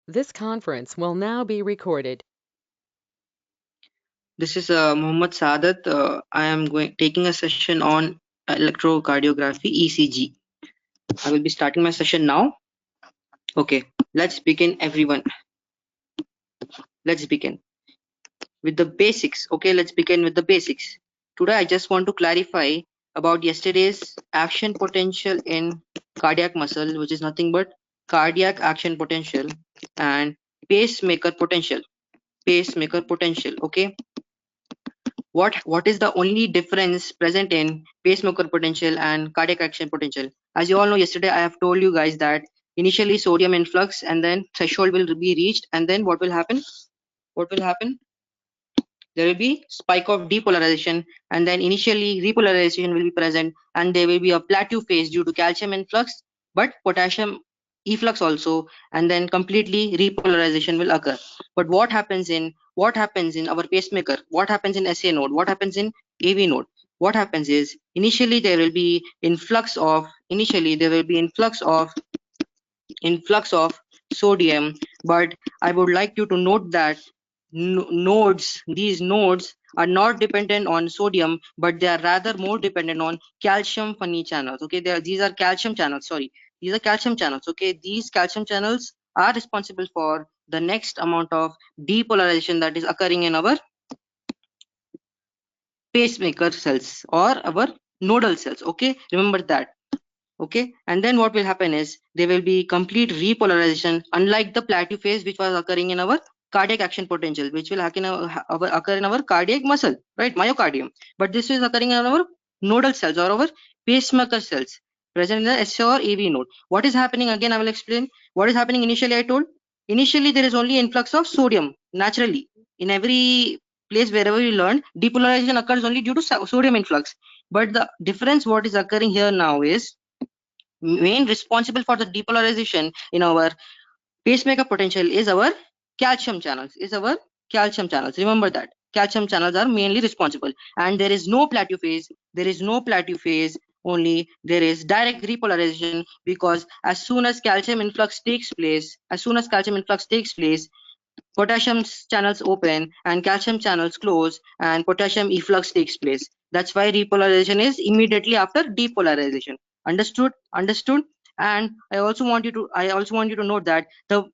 This conference will now be recorded. This is Mohammed SADAT. I am taking a session on electrocardiography ECG. I will be starting my session now. Okay, let's begin, everyone. Let's begin with the basics. Okay, let's begin with the basics. Today, I just want to clarify about yesterday's action potential in cardiac muscle, which is nothing but cardiac action potential and pacemaker potential. Pacemaker potential. Okay. What is the only difference present in pacemaker potential and cardiac action potential? As you all know, yesterday I have told you guys that initially sodium influx and then threshold will be reached, and then what will happen? What will happen? There will be spike of depolarization, and then initially repolarization will be present, and there will be a plateau phase due to calcium influx but potassium efflux also, and then completely repolarization will occur. But what happens in our pacemaker? What happens in SA node? What happens in AV node? What happens is initially there will be influx of sodium, but I would like you to note that these nodes are not dependent on sodium, but they are rather more dependent on calcium funny channels. Okay, these are calcium channels. Sorry, these are calcium channels. Okay, these calcium channels are responsible for the next amount of depolarization that is occurring in our pacemaker cells or our nodal cells. Okay, remember that. Okay, and then what will happen is there will be complete repolarization, unlike the plateau phase which was occurring in our cardiac action potential, which will occur in our cardiac muscle, right, myocardium. But this is occurring in our nodal cells or our pacemaker cells present in the SA or AV node. What is happening? Again, I will explain what is happening. Initially I told, initially there is only influx of sodium naturally in every place. Wherever you learn, depolarization occurs only due to sodium influx. But the difference what is occurring here now is main responsible for the depolarization in our pacemaker potential is our calcium channels. Remember that calcium channels are mainly responsible, and there is no plateau phase. Only there is direct repolarization, because as soon as calcium influx takes place, potassium channels open and calcium channels close, and potassium efflux takes place. That's why repolarization is immediately after depolarization. Understood. And I also want you to note that the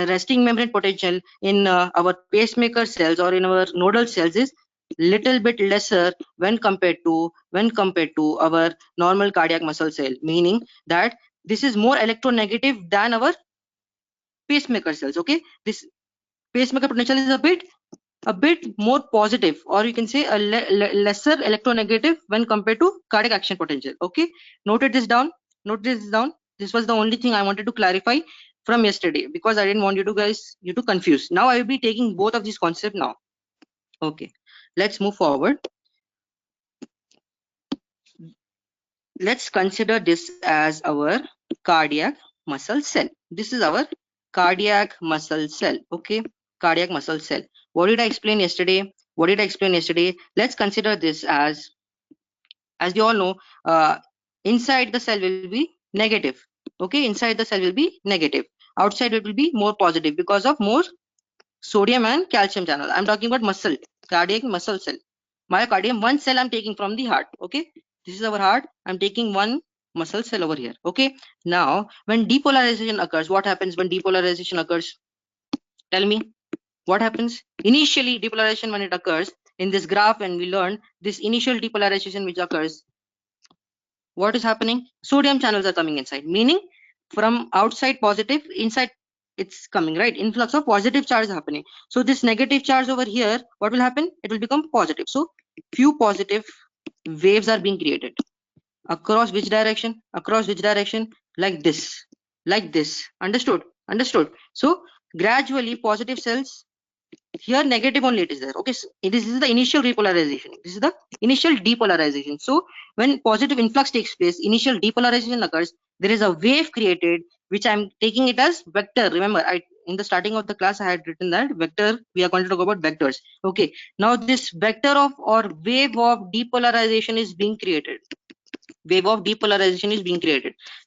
resting membrane potential in our pacemaker cells or in our nodal cells is little bit lesser when compared to our normal cardiac muscle cell, meaning that this is more electronegative than our pacemaker cells. Okay, this pacemaker potential is a bit more positive, or you can say a lesser electronegative when compared to cardiac action potential. Okay, note this down. This was the only thing I wanted to clarify from yesterday, because I didn't want you to confuse. Now I will be taking both of these concepts now. Okay, let's move forward. Let's consider this as our cardiac muscle cell. This is our cardiac muscle cell. Okay, cardiac muscle cell. What did I explain yesterday? Let's consider this as you all know, inside the cell will be negative. Okay, inside the cell will be negative. Outside it will be more positive because of more sodium and calcium channel. I'm talking about muscle, cardiac muscle cell. Myocardium, one cell I'm taking from the heart. Okay, this is our heart. I'm taking one muscle cell over here. Okay, now when depolarization occurs, what happens when depolarization occurs? Tell me, what happens? Initially, depolarization, when it occurs in this graph, when we learn this initial depolarization which occurs, what is happening? Sodium channels are coming inside, meaning from outside positive, inside it's coming, right? Influx of positive charge is happening. So this negative charge over here, what will happen? It will become positive. So few positive waves are being created. Across which direction? Like this. Understood. So gradually positive cells, here negative only it is there. Okay, so this is the initial repolarization, this is the initial depolarization. So when positive influx takes place, initial depolarization occurs, there is a wave created, which I'm taking it as vector. Remember, in the starting of the class I had written that vector, we are going to talk about vectors. Okay, now this vector of or wave of depolarization is being created.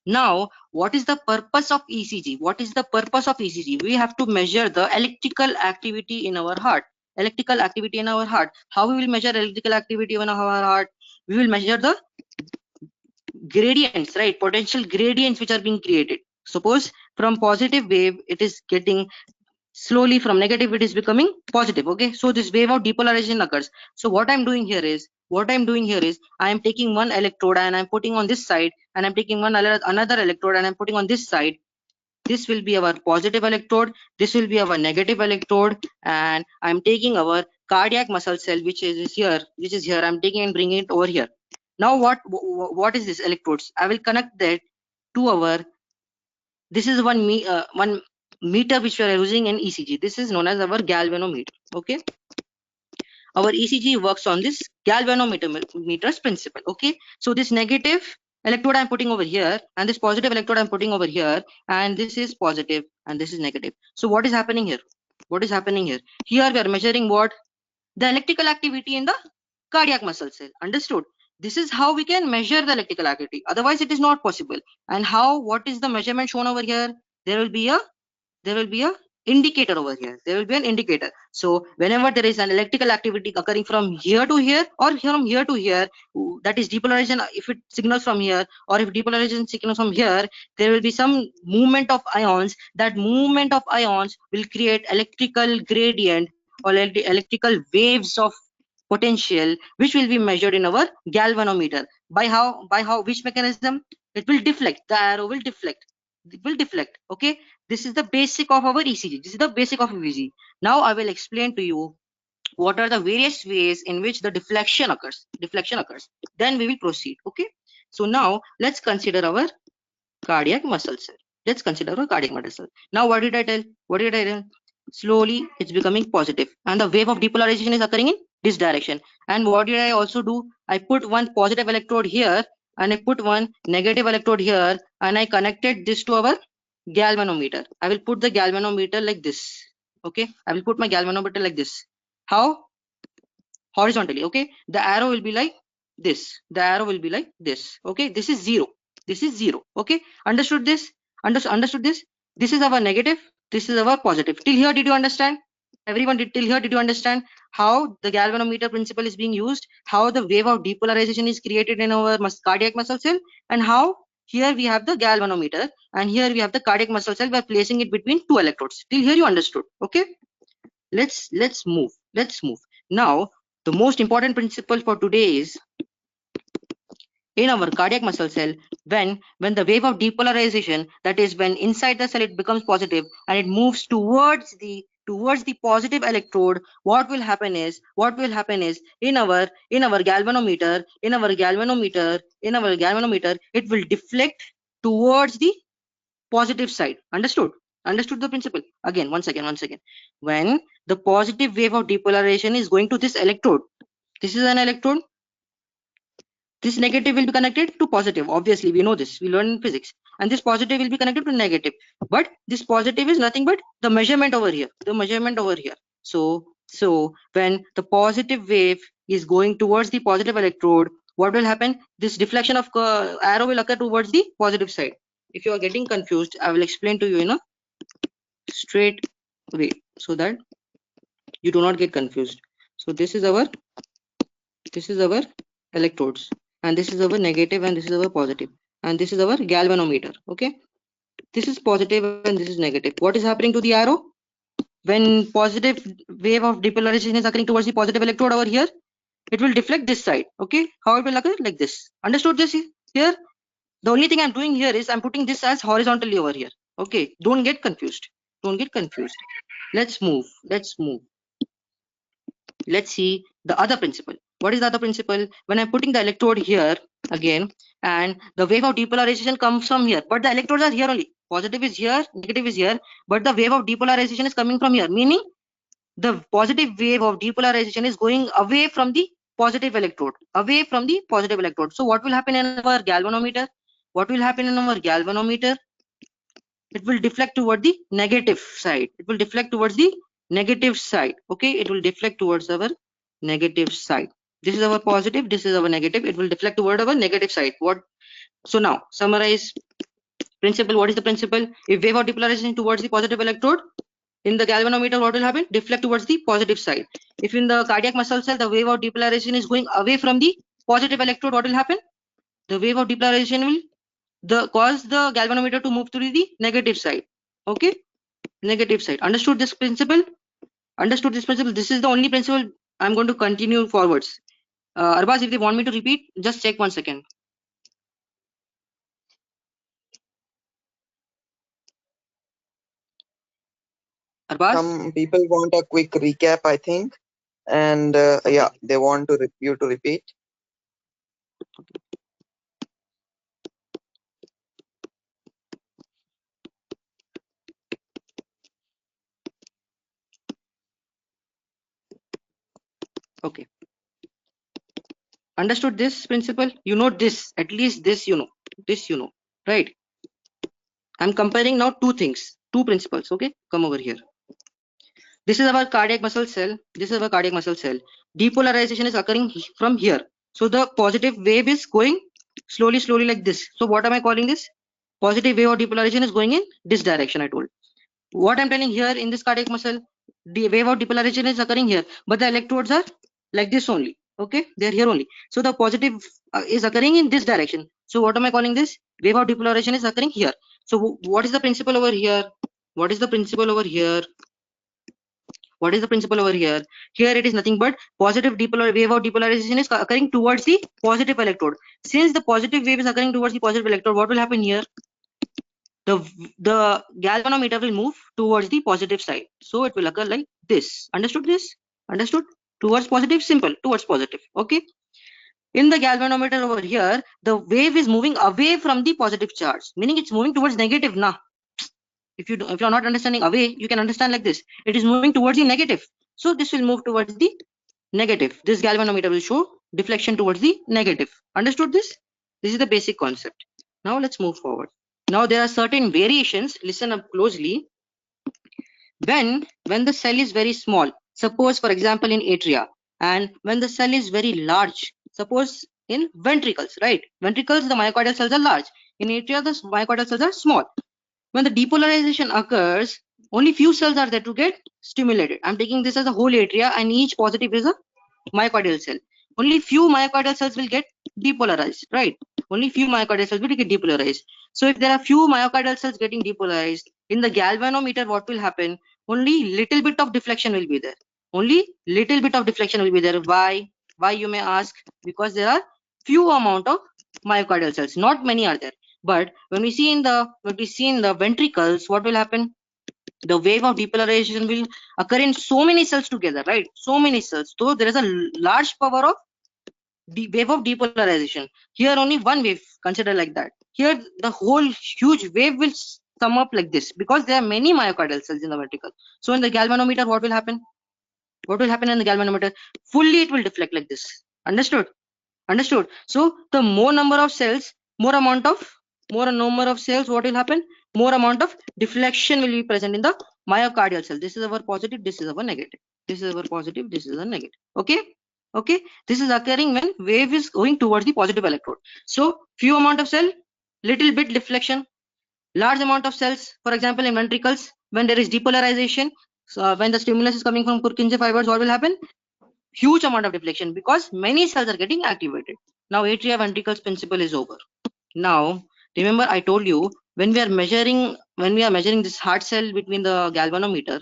Now what is the purpose of ECG? What is the purpose of ECG? We have to measure the electrical activity in our heart. Electrical activity in our heart. How we will measure electrical activity in our heart? We will measure the gradients, right? Potential gradients which are being created. Suppose from positive wave, it is getting slowly, from negative it is becoming positive. Okay, so this wave of depolarization occurs. So what I'm doing here is I am taking one electrode and I'm putting on this side, and I'm taking another electrode and I'm putting on this side. This will be our positive electrode, this will be our negative electrode, and I'm taking our cardiac muscle cell, which is here, I'm taking and bringing it over here. Now what is this electrodes? I will connect that to our, this is one meter which we are using in ECG. This is known as our galvanometer. Okay, our ECG works on this galvanometers principle. Okay, so this negative electrode I'm putting over here, and this positive electrode I'm putting over here, and this is positive and this is negative. So what is happening here? Here we are measuring what? The electrical activity in the cardiac muscle cell. Understood? This is how we can measure the electrical activity. Otherwise it is not possible. And how? What is the measurement shown over here? There will be a indicator over here. There will be an indicator. So whenever there is an electrical activity occurring from here to here or from here to here, that is depolarization. If it signals from here, or if depolarization signals from here, there will be some movement of ions. That movement of ions will create electrical gradient or electrical waves of potential, which will be measured in our galvanometer. By how? Which mechanism? It will deflect. The arrow will deflect. It will deflect. Okay, this is the basic of our ECG. This is the basic of ECG. Now I will explain to you what are the various ways in which the deflection occurs. Then we will proceed. Okay, so now let's consider our cardiac muscle cell. Now what did I tell? Slowly it's becoming positive, and the wave of depolarization is occurring in this direction. And what did I also do? I put one positive electrode here and I put one negative electrode here, and I connected this to our galvanometer. I will put the galvanometer like this. Okay, I will put my galvanometer like this. How? Horizontally. Okay, the arrow will be like this. Okay, this is zero. Okay, understood this? Understood this? This is our negative, this is our positive. Till here did you understand? Everyone, till here did you understand how the galvanometer principle is being used, how the wave of depolarization is created in our cardiac muscle cell, and how here we have the galvanometer and here we have the cardiac muscle cell. We are placing it between two electrodes. Till here you understood? Okay, let's move. Now the most important principle for today is, in our cardiac muscle cell, when the wave of depolarization, that is when inside the cell it becomes positive and it moves towards the positive electrode, what will happen is in our galvanometer, it will deflect towards the positive side. Understood the principle? Again, once again, when the positive wave of depolarization is going to this electrode, this is an electrode, this negative will be connected to positive. Obviously we know this, we learned in physics. And this positive will be connected to negative, but this positive is nothing but the measurement over here, so when the positive wave is going towards the positive electrode, what will happen? This deflection of arrow will occur towards the positive side. If you are getting confused, I will explain to you in a straight way so that you do not get confused. So this is our electrodes, and this is our negative, and this is our positive, and this is our galvanometer. Okay, this is positive and this is negative. What is happening to the arrow? When positive wave of depolarization is occurring towards the positive electrode over here, it will deflect this side. Okay, how it will occur? Like this. Understood this here? The only thing I'm doing here is I'm putting this as horizontally over here. Okay, don't get confused. Let's move. Let's see the other principle. What is the other principle? When I'm putting the electrode here again, and the wave of depolarization comes from here, but the electrodes are here only. Positive is here, negative is here, but the wave of depolarization is coming from here, meaning the positive wave of depolarization is going away from the positive electrode, So what will happen in our galvanometer? It will deflect toward the negative side. Okay, it will deflect towards our negative side. This is our positive, this is our negative. It will deflect toward our negative side. So now summarize Principle, what is the principle? If wave of depolarization towards the positive electrode, in the galvanometer, what will happen? Deflect towards the positive side. If in the cardiac muscle cell, the wave of depolarization is going away from the positive electrode, what will happen? The wave of depolarization will cause the galvanometer to move to the negative side. Okay, negative side. Understood this principle? Understood this principle? This is the only principle I'm going to continue forwards. Arbaz, if they want me to repeat, just check 1 second. Arbaz? Some people want a quick recap, I think, and yeah, they want you to repeat. Okay. Understood this principle? You know this, at least this you know. This you know, right? I'm comparing now two things, two principles. Okay, come over here. This is our cardiac muscle cell. This is our cardiac muscle cell. Depolarization is occurring from here. So the positive wave is going slowly, slowly like this. So what am I calling this? Positive wave of depolarization is going in this direction, I told. What I'm telling here in this cardiac muscle, the wave of depolarization is occurring here, but the electrodes are like this only. Okay, they're here only. So the positive is occurring in this direction. So what am I calling this? Wave of depolarization is occurring here. So what is the principle over here? What is the principle over here? What is the principle over here? Here it is nothing but positive wave of depolarization is occurring towards the positive electrode. Since the positive wave is occurring towards the positive electrode, what will happen here? The galvanometer will move towards the positive side. So it will occur like this. Understood this? Understood? Towards positive, simple, towards positive. Okay. In the galvanometer over here, the wave is moving away from the positive charge, meaning it's moving towards negative. Nah. If you're not understanding away, you can understand like this. It is moving towards the negative. So this will move towards the negative. This galvanometer will show deflection towards the negative. Understood this? This is the basic concept. Now let's move forward. Now there are certain variations. Listen up closely. When the cell is very small, suppose for example in atria, and when the cell is very large, suppose in ventricles, right? Ventricles, the myocardial cells are large. In atria, the myocardial cells are small. When the depolarization occurs, only few cells are there to get stimulated. I'm taking this as a whole atria, and each positive is a myocardial cell. Only few myocardial cells will get depolarized, right? Only few myocardial cells will get depolarized. So if there are few myocardial cells getting depolarized, in the galvanometer, what will happen? Only little bit of deflection will be there. Only little bit of deflection will be there. Why? Why, you may ask? Because there are few amount of myocardial cells. Not many are there. But when we see in the ventricles, what will happen? The wave of depolarization will occur in so many cells together, right? So many cells. So there is a large power of the wave of depolarization. Here only one wave, consider like that. Here the whole huge wave will sum up like this because there are many myocardial cells in the ventricle. So in the galvanometer, what will happen? What will happen in the galvanometer? Fully it will deflect like this. Understood? Understood? So the more number of cells, more number of cells, what will happen? More amount of deflection will be present in the myocardial cell. This is our positive, this is our negative. This is our positive, this is our negative. Okay? Okay, this is occurring when wave is going towards the positive electrode. So few amount of cell, little bit deflection. Large amount of cells, for example in ventricles, when there is depolarization, so when the stimulus is coming from Purkinje fibers, what will happen? Huge amount of deflection because many cells are getting activated. Now atria ventricles principle is over. Now remember I told you when we are measuring this heart cell between the galvanometer,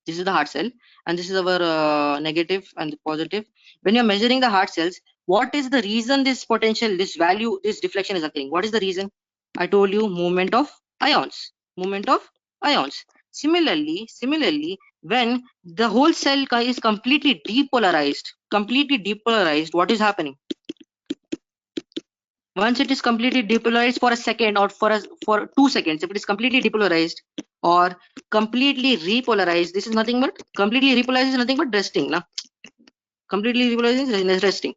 this is the heart cell and this is our negative and the positive. When you're measuring the heart cells, what is the reason this potential, this value, this deflection is occurring? What is the reason? I told you movement of ions. Movement of ions. Similarly, when the whole cell is completely depolarized, what is happening? Once it is completely depolarized for a second or for 2 seconds, if it is completely depolarized or completely repolarized, this is nothing but completely repolarized is nothing but resting. Na? Completely repolarizing is resting.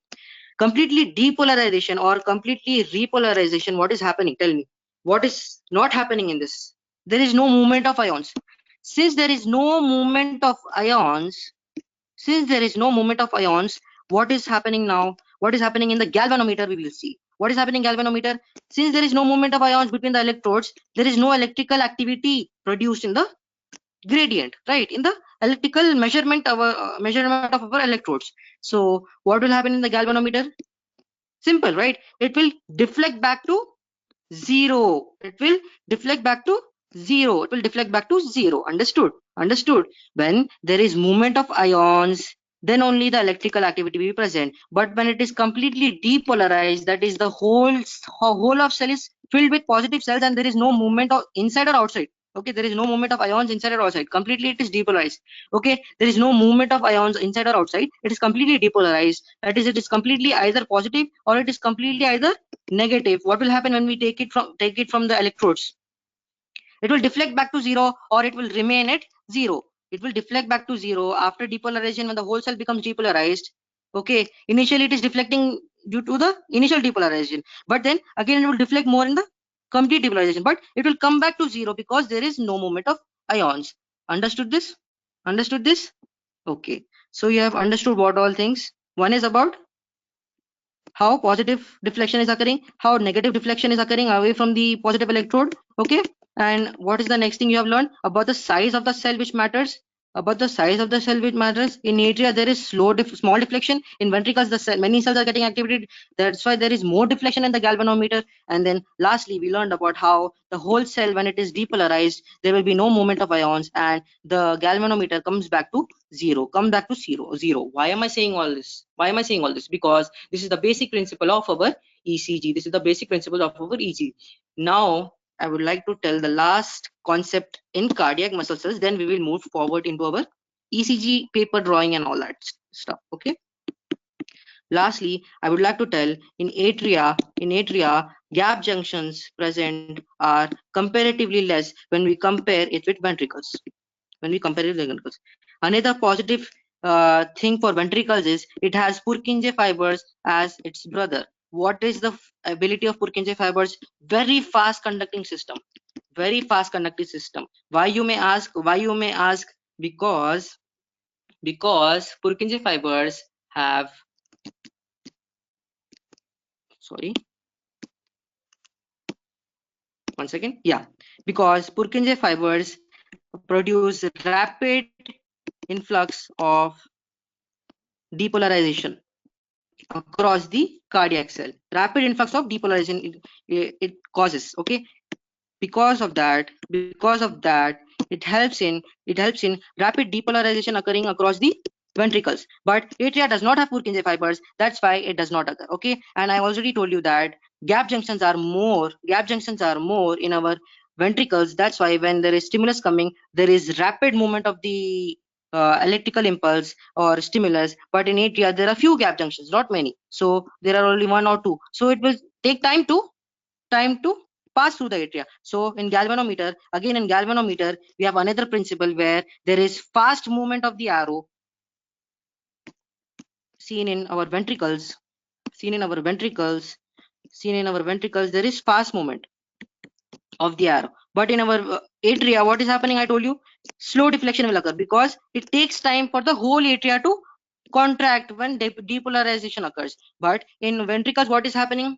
Completely depolarization or completely repolarization, what is happening? Tell me. What is not happening in this? There is no movement of ions. Since there is no movement of ions, what is happening now? What is happening in the galvanometer? We will see. What is happening in galvanometer? Since there is no movement of ions between the electrodes, there is no electrical activity produced in the gradient, right? In the electrical measurement of our electrodes. So what will happen in the galvanometer? Simple, right? It will deflect back to zero. It will deflect back to zero. It will deflect back to zero. Understood? Understood. When there is movement of ions, then only the electrical activity will be present. But when it is completely depolarized, that is the whole of cell is filled with positive cells and there is no movement of inside or outside. Okay, there is no movement of ions inside or outside. Completely it is depolarized. Okay, there is no movement of ions inside or outside. It is completely depolarized. That is, it is completely either positive or it is completely either negative. What will happen when we take it from the electrodes? It will deflect back to zero or it will remain at zero. It will deflect back to zero after depolarization. When the whole cell becomes depolarized, okay, initially it is deflecting due to the initial depolarization, but then again it will deflect more in the complete depolarization, but it will come back to zero because there is no movement of ions. Understood this? Understood this? Okay, so you have understood what all things. One is about how positive deflection is occurring, how negative deflection is occurring away from the positive electrode. Okay, and what is the next thing you have learned? About the size of the cell which matters. About the size of the cell which matters. In atria there is small deflection. In ventricles the cell, many cells are getting activated, that's why there is more deflection in the galvanometer. And then lastly we learned about how the whole cell, when it is depolarized, there will be no movement of ions and the galvanometer comes back to zero. Why am I saying all this? Why am I saying all this? Because this is the basic principle of our ECG. This is the basic principle of our ECG. Now I would like to tell the last concept in cardiac muscle cells, then we will move forward into our ECG paper drawing and all that stuff. Okay, lastly I would like to tell in atria gap junctions present are comparatively less when we compare it with ventricles. Another positive thing for ventricles is it has Purkinje fibers as its brother. What is the ability of Purkinje fibers? Very fast conducting system. Very fast conducting system. Why you may ask? Because Purkinje fibers have, sorry, one second. Yeah, because Purkinje fibers produce rapid influx of depolarization across the cardiac cell. Rapid influx of depolarization it causes. Okay, because of that it helps in rapid depolarization occurring across the ventricles. But atria does not have Purkinje fibers, that's why it does not occur. Okay, and I already told you that gap junctions are more in our ventricles. That's why when there is stimulus coming, there is rapid movement of the electrical impulse or stimulus. But in atria there are few gap junctions, not many, so there are only one or two, so it will take time to pass through the atria. So in galvanometer, we have another principle where there is fast movement of the arrow seen in our ventricles. There is fast movement of the arrow. But in our atria, what is happening? I told you, slow deflection will occur because it takes time for the whole atria to contract when depolarization occurs. But in ventricles, what is happening?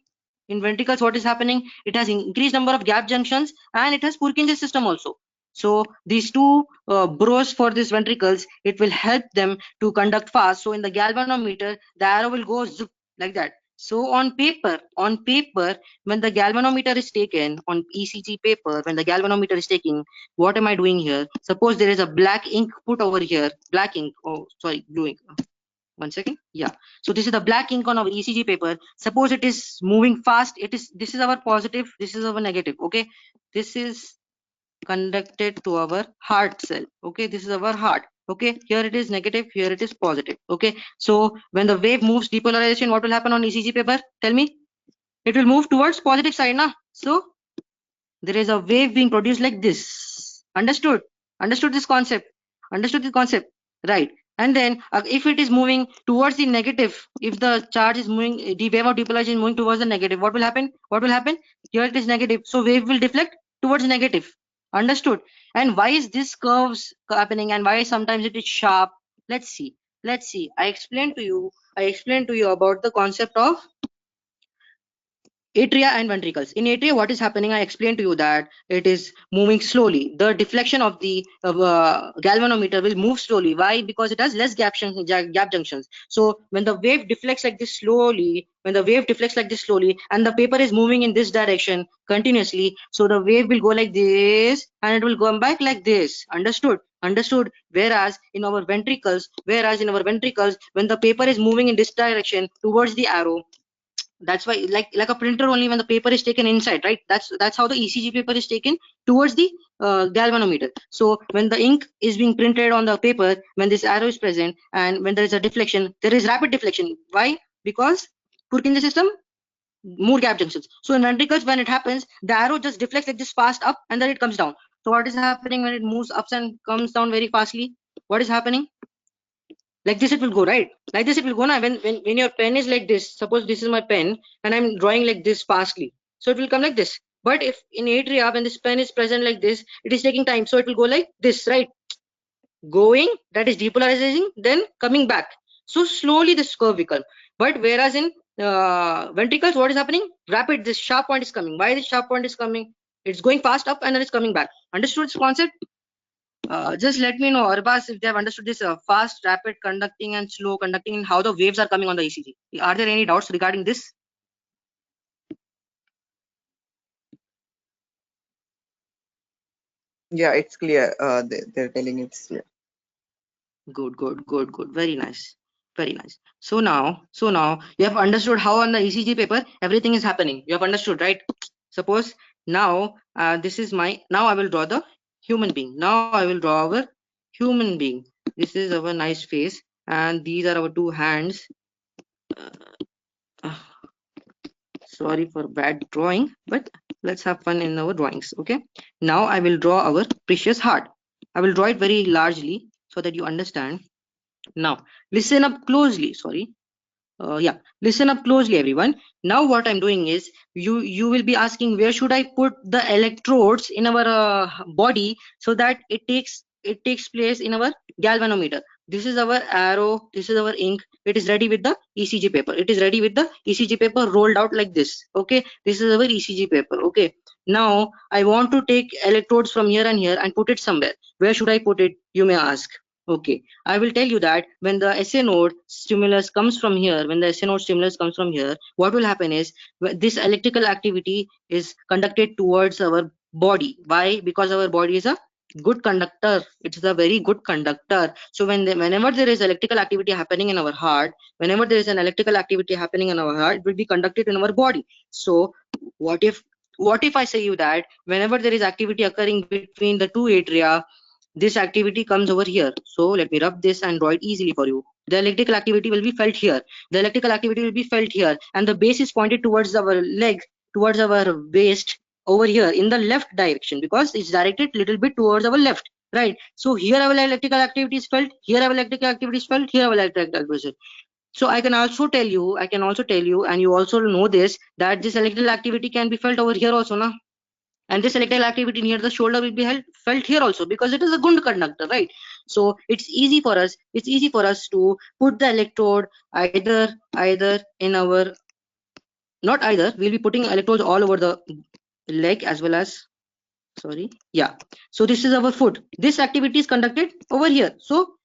It has increased number of gap junctions and it has Purkinje system also. So these two bros for these ventricles, it will help them to conduct fast. So in the galvanometer, the arrow will go zip like that. So on paper, when the galvanometer is taken, on ECG paper, when the galvanometer is taking, what am I doing here? Suppose there is a black ink put over here, black ink, oh sorry, blue ink. One second. Yeah, so this is the black ink on our ECG paper. Suppose it is moving fast. This is our positive, this is our negative. Okay, this is conducted to our heart cell. Okay, this is our heart. Okay, here it is negative, here it is positive. Okay, so when the wave moves depolarization, what will happen on ECG paper? Tell me. It will move towards positive side, na? So there is a wave being produced like this. Understood this concept? Right? And then if it is moving towards the negative, if the charge is moving, the wave of depolarization is moving towards the negative, what will happen? Here it is negative, so wave will deflect towards negative. Understood? And why is this curves happening and why sometimes it is sharp? Let's see. I explained to you about the concept of atria and ventricles. In atria, what is happening? I explained to you that it is moving slowly. The deflection of the galvanometer will move slowly. Why? Because it has less gap junctions. So when the wave deflects like this slowly, and the paper is moving in this direction continuously, so the wave will go like this and it will come back like this. Understood? Whereas in our ventricles, when the paper is moving in this direction towards the arrow, that's why like a printer, only when the paper is taken inside, right? That's how the ECG paper is taken towards the galvanometer. So when the ink is being printed on the paper, when this arrow is present and when there is a deflection, there is rapid deflection. Why? Because Purkinje system, more gap junctions. So in ventricles, when it happens, the arrow just deflects like this fast up and then it comes down. So what is happening when it moves up and comes down very fastly? What is happening? Like this it will go, right? Like this it will go now. When your pen is like this, suppose this is my pen and I'm drawing like this fastly, so it will come like this. But if in atria, when this pen is present like this, it is taking time, so it will go like this, right? Going, that is depolarizing, then coming back. So slowly this curve will come. But whereas in ventricles, what is happening? Rapid, this sharp point is coming. Why this sharp point is coming? It's going fast up and then it's coming back. Understood this concept? Just let me know, Arbas, if they have understood this fast, rapid conducting and slow conducting and how the waves are coming on the ECG. Are there any doubts regarding this? Yeah, it's clear. They're telling it's clear. Good. Very nice. So now you have understood how on the ECG paper everything is happening. You have understood, right? Suppose now this is my, now I will draw the human being. Now I will draw our human being. This is our nice face and these are our two hands. Sorry for bad drawing, but let's have fun in our drawings. Okay, now I will draw our precious heart. I will draw it very largely so that you understand. Now listen up closely. Listen up closely, everyone. Now what I'm doing is, you will be asking, where should I put the electrodes in our body so that it takes place in our galvanometer. This is our arrow, this is our ink. It is ready with the ECG paper. It is ready with the ECG paper rolled out like this. Okay, this is our ECG paper. Okay, now I want to take electrodes from here and here and put it somewhere. Where should I put it, you may ask? Okay, I will tell you that when the SA node stimulus comes from here, what will happen is, this electrical activity is conducted towards our body. Why? Because our body is a good conductor. It's a very good conductor. So whenever there is electrical activity happening in our heart, it will be conducted in our body. So what if I say you that whenever there is activity occurring between the two atria, this activity comes over here. So let me rub this and draw it easily for you. The electrical activity will be felt here. And the base is pointed towards our leg, towards our waist over here in the left direction, because it's directed little bit towards our left, right? So here our electrical activity is felt, here our electrical activity is felt, here our electrical activity is felt. So I can also tell you, and you also know this, that this electrical activity can be felt over here also, na? And this electrical activity near the shoulder will be felt here also, because it is a good conductor, right? So it's easy for us to put the electrode either in our, not either, we'll be putting electrodes all over the leg as well as, so this is our foot. This activity is conducted over here. So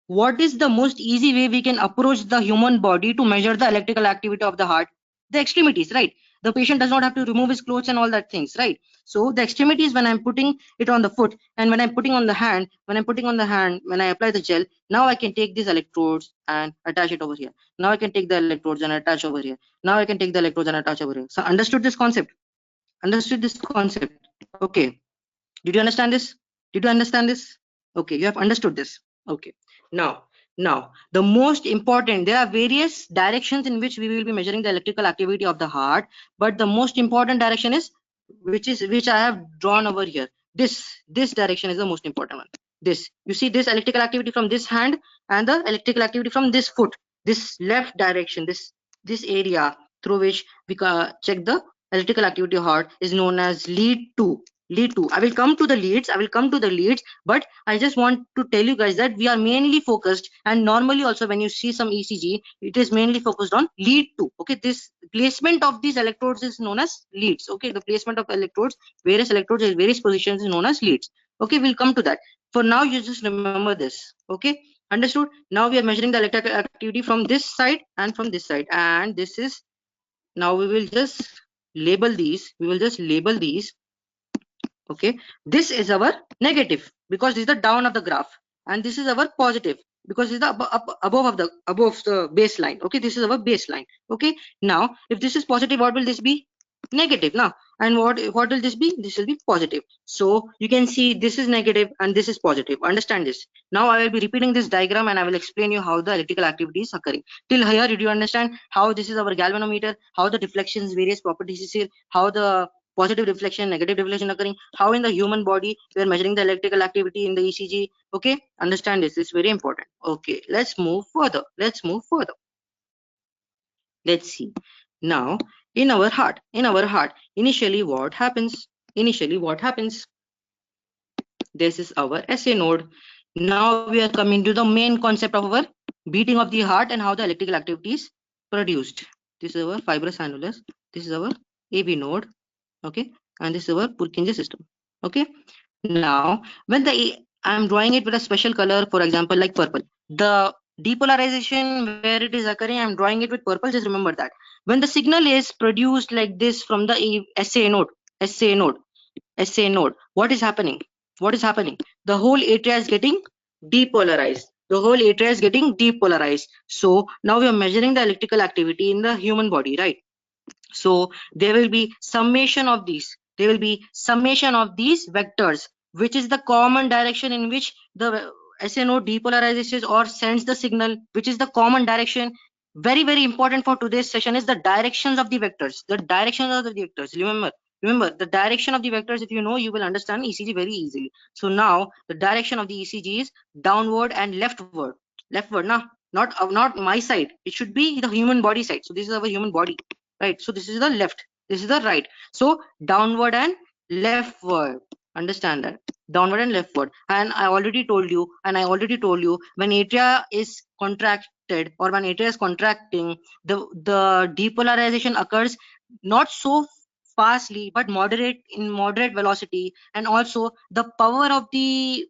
what is the most easy way we can approach the human body to measure the electrical activity of the heart? The extremities, right? The patient does not have to remove his clothes and all that things, right? So the extremities, when I'm putting it on the foot, and when I'm putting on the hand, when I apply the gel, now I can take these electrodes and attach it over here. Now I can take the electrodes and attach over here. Now I can take the electrodes and attach over here. So understood this concept? Okay. Did you understand this? Okay, you have understood this. Okay. Now the most important, there are various directions in which we will be measuring the electrical activity of the heart, but the most important direction is which I have drawn over here. This direction is the most important one. This, you see this electrical activity from this hand and the electrical activity from this foot. This left direction, this area through which we check the electrical activity of heart is known as lead 2. Lead 2. I will come to the leads, but I just want to tell you guys that we are mainly focused, and normally also when you see some ECG, it is mainly focused on lead 2. Okay, this placement of these electrodes is known as leads. Okay, the placement of electrodes, various electrodes in various positions is known as leads. Okay, we'll come to that. For now, you just remember this. Okay, understood? Now we are measuring the electrical activity from this side and from this side, and this is, now we will just label these. Okay, this is our negative because this is the down of the graph, and this is our positive because this is the above the baseline. Okay, this is our baseline. Okay, now if this is positive, what will this be? Negative now. And what will this be? This will be positive. So you can see this is negative and this is positive. Understand this. Now I will be repeating this diagram and I will explain you how the electrical activity is occurring. Till here, did you understand how this is our galvanometer, how the deflections, various properties is here, how the positive reflection, negative reflection occurring, how in the human body we are measuring the electrical activity in the ECG. Okay, understand this. It's very important. Okay, let's move further. Let's see. Now in our heart, initially what happens? This is our SA node. Now we are coming to the main concept of our beating of the heart and how the electrical activity is produced. This is our fibrous annulus. This is our AB node. Okay, and this is our Purkinje system. Okay, now when I'm drawing it with a special color, for example like purple, the depolarization where it is occurring, I'm drawing it with purple. Just remember that when the signal is produced like this from the SA node, what is happening? The whole atria is getting depolarized. So now we are measuring the electrical activity in the human body, right? So there will be summation of these. Vectors, which is the common direction in which the SNO depolarizes or sends the signal, which is the common direction. Very, very important for today's session is the directions of the vectors. Remember the direction of the vectors. If you know, you will understand ECG very easily. So now the direction of the ECG is downward and leftward. Now, not my side. It should be the human body side. So this is our human body, right? So this is the left, this is the right. So downward and leftward. Understand that, downward and leftward. And I already told you when atria is contracted or when atria is contracting, the depolarization occurs not so fastly but moderate velocity, and also the power of the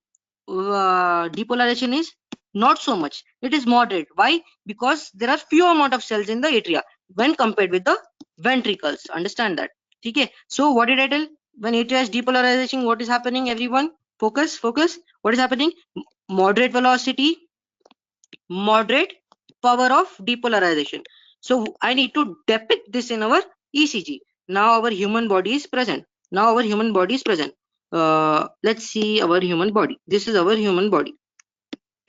depolarization is not so much, it is moderate. Why? Because there are few amount of cells in the atria when compared with the ventricles. Understand that. Okay, so what did I tell? When atria is depolarization, what is happening? Everyone focus. What is happening? Moderate velocity, moderate power of depolarization. So I need to depict this in our ECG. Now our human body is present. Let's see our human body. This is our human body.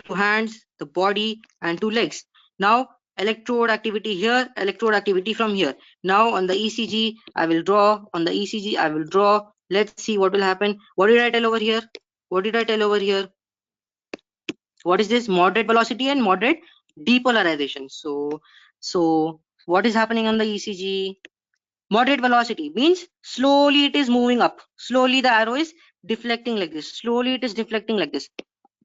2 hands, the body, and 2 legs. Now electrode activity here, electrode activity from here. Now on the ECG, I will draw. Let's see what will happen. What did I tell over here? What is this? Moderate velocity and moderate depolarization. So what is happening on the ECG? Moderate velocity means slowly it is moving up. Slowly the arrow is deflecting like this.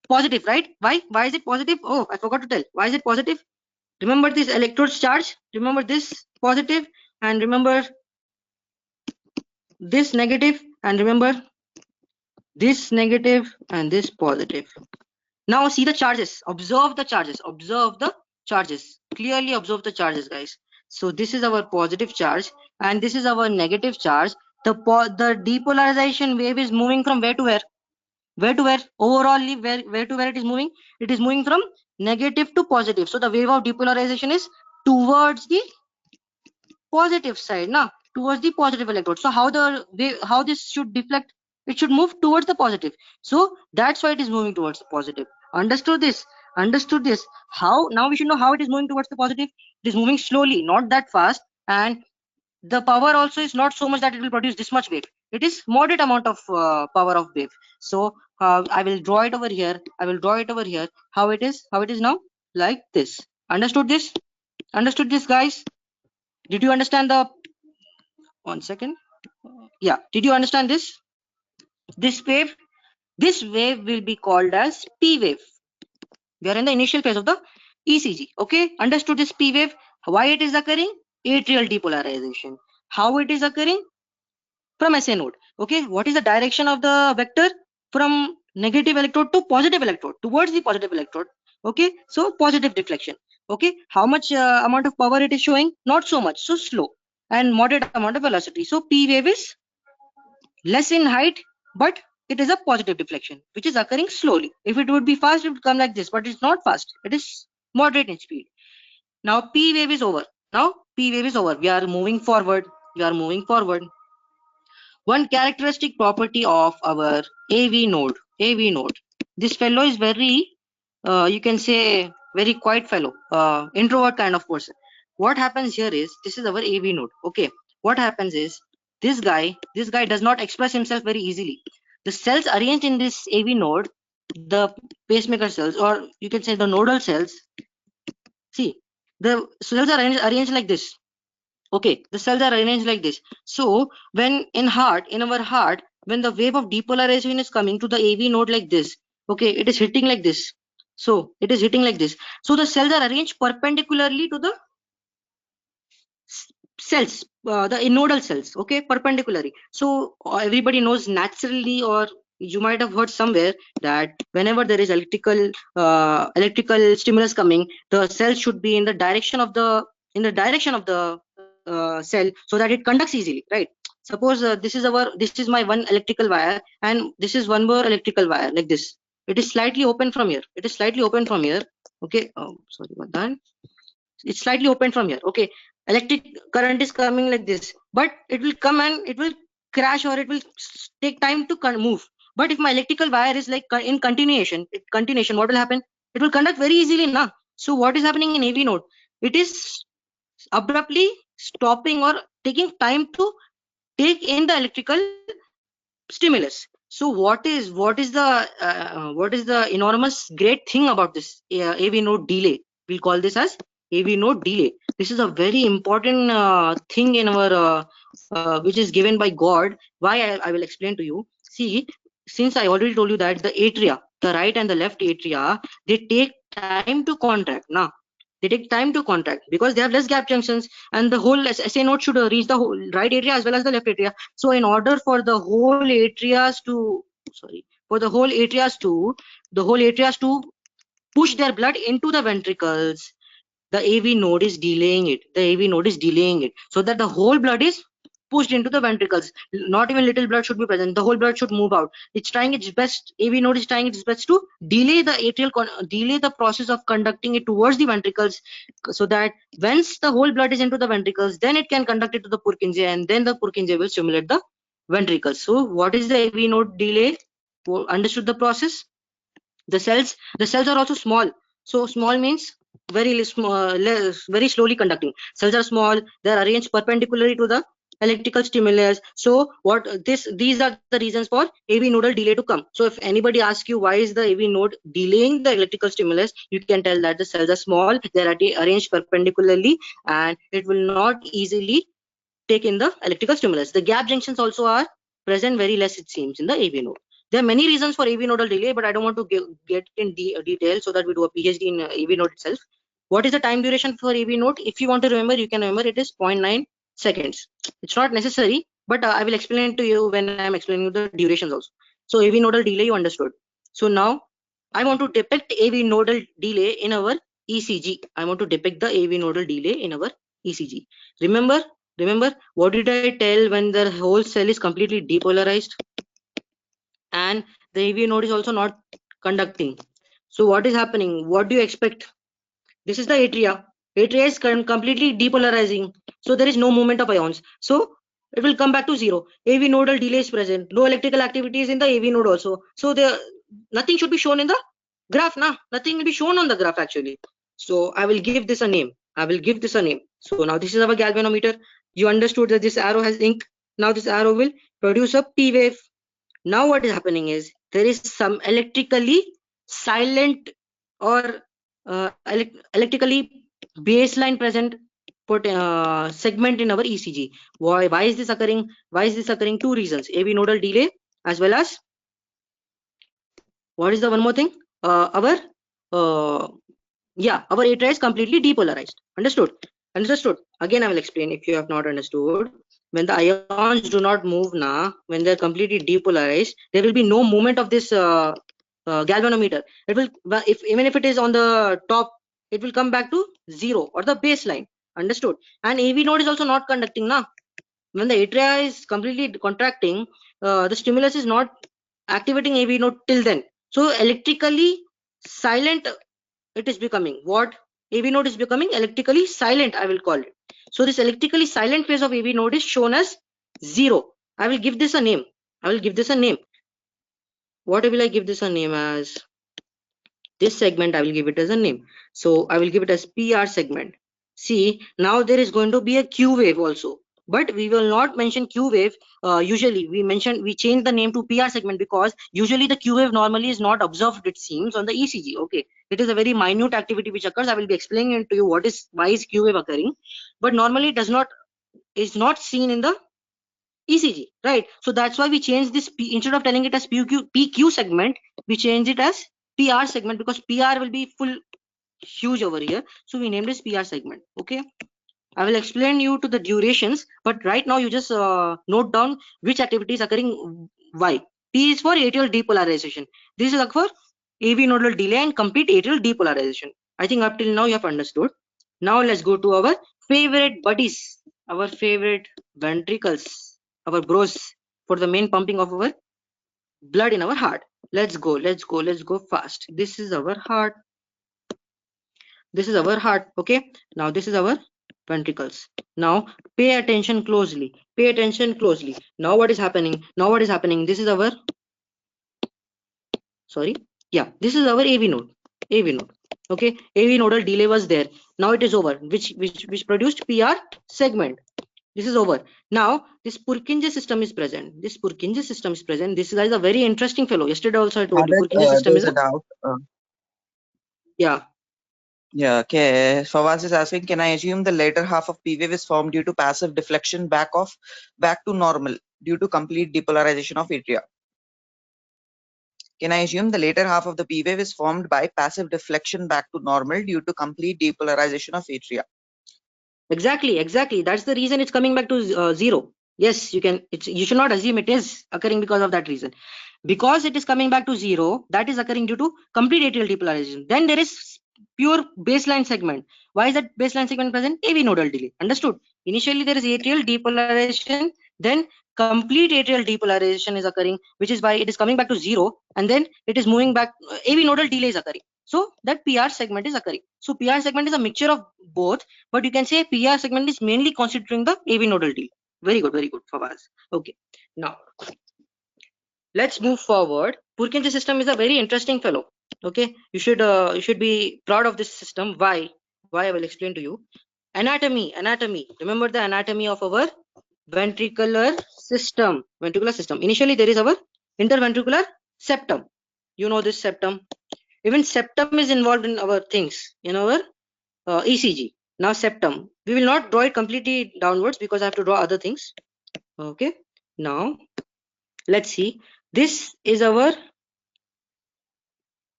Positive, right? Why is it positive? Oh, I forgot to tell. Why is it positive? Remember this electrodes charge. Remember this positive, and remember this negative, and remember this negative and this positive. Now see the charges. Observe the charges. Clearly observe the charges, guys. So this is our positive charge and this is our negative charge. The depolarization wave is moving from where to where? Overall, where to where it is moving? It is moving from negative to positive. So the wave of depolarization is towards the positive side, towards the positive electrode. So how this should deflect? It should move towards the positive. So that's why it is moving towards the positive. Understood this? How? Now we should know how it is moving towards the positive. It is moving slowly, not that fast, and the power also is not so much that it will produce this much wave. It is moderate amount of power of wave. So I will draw it over here. How it is now? Like this. Understood this, guys? Did you understand the? One second. Yeah, did you understand this? This wave will be called as P wave. We are in the initial phase of the ECG. Okay, understood this P wave? Why it is occurring? Atrial depolarization. How it is occurring? From SA node. Okay, what is the direction of the vector? From negative electrode to positive electrode, towards the positive electrode. Okay, so positive deflection. Okay, how much amount of power it is showing? Not so much, so slow, and moderate amount of velocity. So P wave is less in height, but it is a positive deflection, which is occurring slowly. If it would be fast, it would come like this, but it's not fast. It is moderate in speed. Now P wave is over. Now P wave is over. We are moving forward. We are moving forward. One characteristic property of our AV node. This fellow is very, you can say, very quiet fellow, introvert kind of person. What happens here is, this is our AV node. Okay, what happens is, this guy does not express himself very easily. The cells arranged in this AV node, the pacemaker cells, or you can say the nodal cells. See, the cells are arranged like this. Okay, the cells are arranged like this. So when in our heart, when the wave of depolarization is coming to the AV node like this, okay, it is hitting like this. So it is hitting like this. So the cells are arranged perpendicularly to the cells, the nodal cells, okay, perpendicularly. So everybody knows naturally, or you might have heard somewhere, that whenever there is electrical stimulus coming, the cell should be in the direction of the cell, so that it conducts easily, right? Suppose this is my one electrical wire, and this is one more electrical wire like this. It is slightly open from here. Okay, sorry about that. It's slightly open from here. Okay, electric current is coming like this, but it will come and it will crash, or it will take time to move. But if my electrical wire is like in continuation, what will happen? It will conduct very easily now. So what is happening in AV node? It is abruptly stopping, or taking time to take in the electrical stimulus. So what is the enormous great thing about this AV node delay? We'll call this as AV node delay. This is a very important thing in our which is given by God. Why? I will explain to you. See, since I already told you that the atria, the right and the left atria, they take time to contract. Now they take time to contract because they have less gap junctions, and the whole SA node should reach the whole right atria as well as the left atria. So in order for the whole atrias to push their blood into the ventricles, the AV node is delaying it. So that the whole blood is pushed into the ventricles. Not even little blood should be present. The whole blood should move out. It's trying its best. AV node is trying its best to delay the process of conducting it towards the ventricles, so that once the whole blood is into the ventricles, then it can conduct it to the Purkinje, and then the Purkinje will stimulate the ventricles. So what is the AV node delay? Understood the process? The cells are also small. So small means very small, very slowly conducting. Cells are small. They are arranged perpendicularly to the electrical stimulus. So these are the reasons for AV nodal delay to come. So if anybody asks you why is the AV node delaying the electrical stimulus, you can tell that the cells are small. They are arranged perpendicularly, and it will not easily take in the electrical stimulus. The gap junctions also are present very less, it seems, in the AV node. There are many reasons for AV nodal delay, but I don't want to get in detail, so that we do a PhD in AV node itself. What is the time duration for AV node? If you want to remember, you can remember it is 0.9 seconds. It's not necessary, but I will explain to you when I'm explaining the durations also. So AV nodal delay, you understood. So now I want to depict AV nodal delay in our ECG. I want to depict the AV nodal delay in our ECG. Remember what did I tell when the whole cell is completely depolarized and the AV node is also not conducting? So what is happening? What do you expect? This is the atria. Atria is completely depolarizing, so there is no movement of ions. So it will come back to zero. AV nodal delay is present. No electrical activity is in the AV node also. So nothing should be shown in the graph. Nothing will be shown on the graph actually. So I will give this a name. So now this is our galvanometer. You understood that this arrow has ink. Now this arrow will produce a P wave. Now what is happening is there is some electrically silent or electrically baseline present segment in our ECG. Why is this occurring? Two reasons: AV nodal delay as well as what is the one more thing? Our atria is completely depolarized. Understood? Understood. Again, I will explain if you have not understood. When the ions do not move now, when they're completely depolarized, there will be no movement of this galvanometer. It will, even if it is on the top, it will come back to zero or the baseline. Understood? And AV node is also not conducting now. When the atria is completely contracting, the stimulus is not activating AV node till then. So electrically silent it is becoming. What? AV node is becoming electrically silent, I will call it. So this electrically silent phase of AV node is shown as 0. I will give this a name. I will give this a name. What will I give this a name as? This segment I will give it as a name. So I will give it as PR segment. See, now there is going to be a Q wave also, but we will not mention Q wave. Usually we change the name to PR segment because usually the Q wave normally is not observed, it seems, on the ECG. Okay, it is a very minute activity which occurs. I will be explaining to you why is Q wave occurring, but normally it is not seen in the ECG, right? So that's why we change this instead of telling it as PQ segment, we change it as PR segment because PR will be huge over here. So we named this PR segment. Okay, I will explain you to the durations, but right now you just note down which activity is occurring. Why? P is for atrial depolarization. This is for AV nodal delay and complete atrial depolarization. I think up till now you have understood. Now let's go to our favorite buddies, our favorite ventricles, our bros for the main pumping of our blood in our heart. Let's go fast. This is our heart. This is our heart. Okay, now this is our ventricles. Now pay attention closely. Pay attention closely. Now what is happening? This is our this is our AV node. Okay, AV nodal delay was there. Now it is over. Which produced PR segment. This is over. Now this Purkinje system is present. This This guy is a very interesting fellow. Yesterday also I told you Purkinje system There's is a doubt. yeah. Yeah, okay. Fawaz is asking, can I assume the later half of P wave is formed due to passive deflection back to normal due to complete depolarization of atria? Can I assume the later half of the P wave is formed by passive deflection back to normal due to complete depolarization of atria? Exactly. That's the reason it's coming back to zero. Yes, you can. You should not assume it is occurring because of that reason. Because it is coming back to zero, that is occurring due to complete atrial depolarization. Then there is pure baseline segment. Why is that baseline segment present? AV nodal delay. Understood? Initially there is atrial depolarization, then complete atrial depolarization is occurring, which is why it is coming back to zero, and then it is moving back. AV nodal delay is occurring. So that PR segment is occurring. So PR segment is a mixture of both, but you can say PR segment is mainly considering the AV nodal delay. Very good, Fawaz. Okay, now let's move forward. Purkinje system is a very interesting fellow. Okay, you should be proud of this system. Why I will explain to you. Anatomy. Remember the anatomy of our ventricular system. Initially there is our interventricular septum. You know this septum. Even septum is involved in our things, in our ECG. Now septum, we will not draw it completely downwards because I have to draw other things. Okay, now let's see. This is our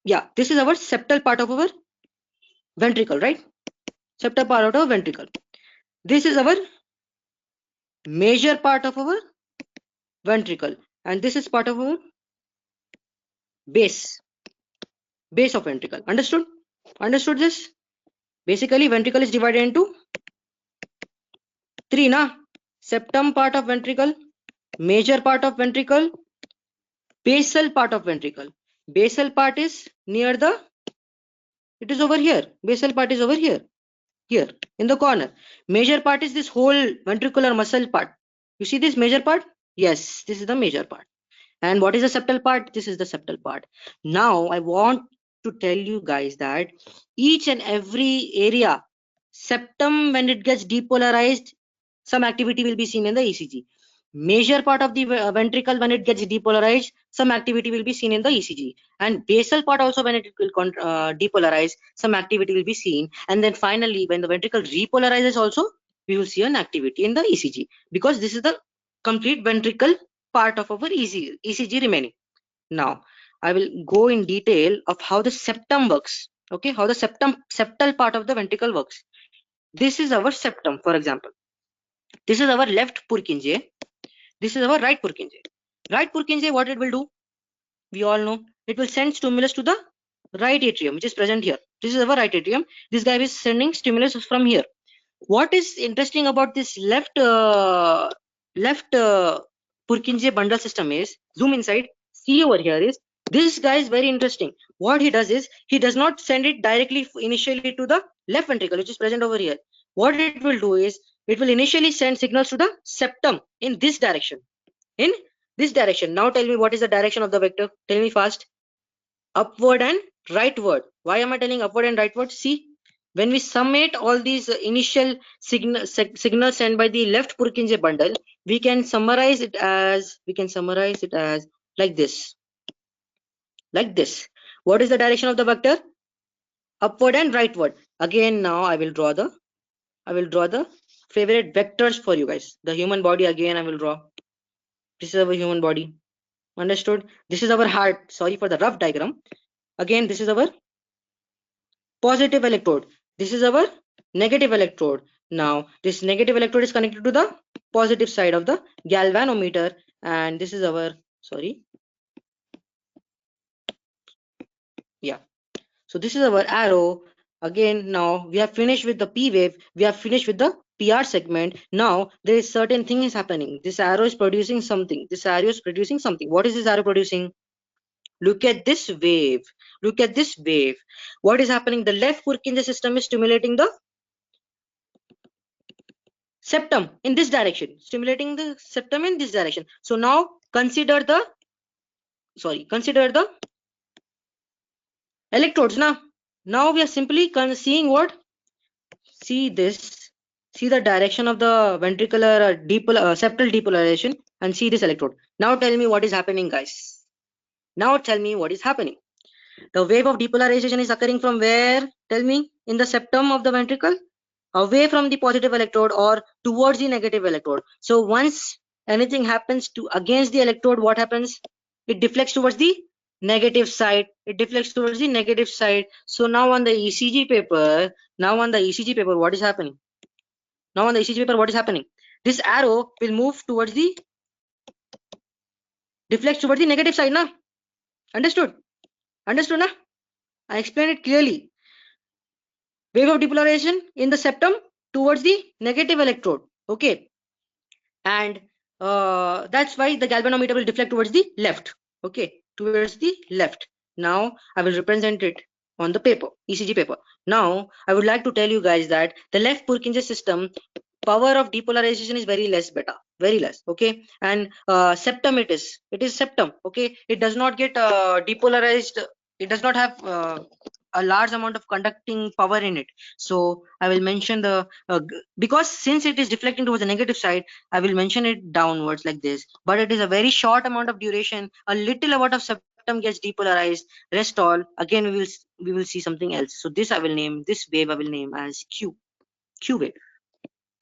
septal part of our ventricle, right? Septal part of our ventricle. This is our major part of our ventricle, and this is part of our base of ventricle. Understood this? Basically ventricle is divided into three, na? Septum part of ventricle, major part of ventricle, basal part of ventricle. Basal part is near the, it is over here. Basal part is over here in the corner. Major part is this whole ventricular muscle part. You see this major part? Yes, this is the major part. And what is the septal part? This is the septal part. Now I want to tell you guys that each and every area, septum, when it gets depolarized, some activity will be seen in the ECG. Major part of the ventricle, when it gets depolarized, some activity will be seen in the ECG. And basal part also, when it will depolarize, some activity will be seen. And then finally, when the ventricle repolarizes also, we will see an activity in the ECG, because this is the complete ventricle part of our ECG remaining. Now I will go in detail of how the septum works. Okay, how the septal part of the ventricle works. This is our septum, for example. This is our left Purkinje. This is our right Purkinje. Right Purkinje, what it will do? We all know it will send stimulus to the right atrium, which is present here. This is our right atrium. This guy is sending stimulus from here. What is interesting about this left Purkinje bundle system is, zoom inside, see over here, is this guy is very interesting. What he does is he does not send it directly initially to the left ventricle, which is present over here. What it will do is it will initially send signals to the septum in this direction. In this direction. Now tell me, what is the direction of the vector? Tell me fast. Upward and rightward. Why am I telling upward and rightward? See, when we summate all these initial signals sent by the left Purkinje bundle, we can summarize it as like this. Like this. What is the direction of the vector? Upward and rightward. Again, now I will draw the favorite vectors for you guys. The human body, again I will draw. This is our human body. Understood? This is our heart. Sorry for the rough diagram. Again, this is our positive electrode. This is our negative electrode. Now this negative electrode is connected to the positive side of the galvanometer, and this is our, sorry, yeah, so this is our arrow. Again, now we have finished with the P wave, we have finished with the PR segment. Now there is certain thing is happening. This arrow is producing something. This arrow is producing something. What is this arrow producing? Look at this wave. Look at this wave. What is happening? The left Purkinje system is stimulating the septum in this direction. Stimulating the septum in this direction. So now consider the electrodes. Now we are simply seeing what? See this. See the direction of the ventricular septal depolarization, and see this electrode. Now tell me what is happening, guys. Now tell me what is happening. The wave of depolarization is occurring from where? Tell me. In the septum of the ventricle, away from the positive electrode or towards the negative electrode. So once anything happens to against the electrode, what happens? It deflects towards the negative side. It deflects towards the negative side. So now on the ECG paper, what is happening? Now on the ECG paper, what is happening? This arrow will move towards the deflects towards the negative side. Now, understood? Understood? Now, I explained it clearly. Wave of depolarization in the septum towards the negative electrode. Okay, and that's why the galvanometer will deflect towards the left. Okay, towards the left. Now I will represent it on the paper, ECG paper. Now I would like to tell you guys that the left Purkinje system power of depolarization is very less, beta, very less. Okay, and septum, it is septum. Okay, it does not get depolarized. It does not have a large amount of conducting power in it. So I will mention the because since it is deflecting towards the negative side, I will mention it downwards like this, but it is a very short amount of duration. A little amount of septum gets depolarized, rest all again we will see something else. So this I will name, this wave I will name as Q wave.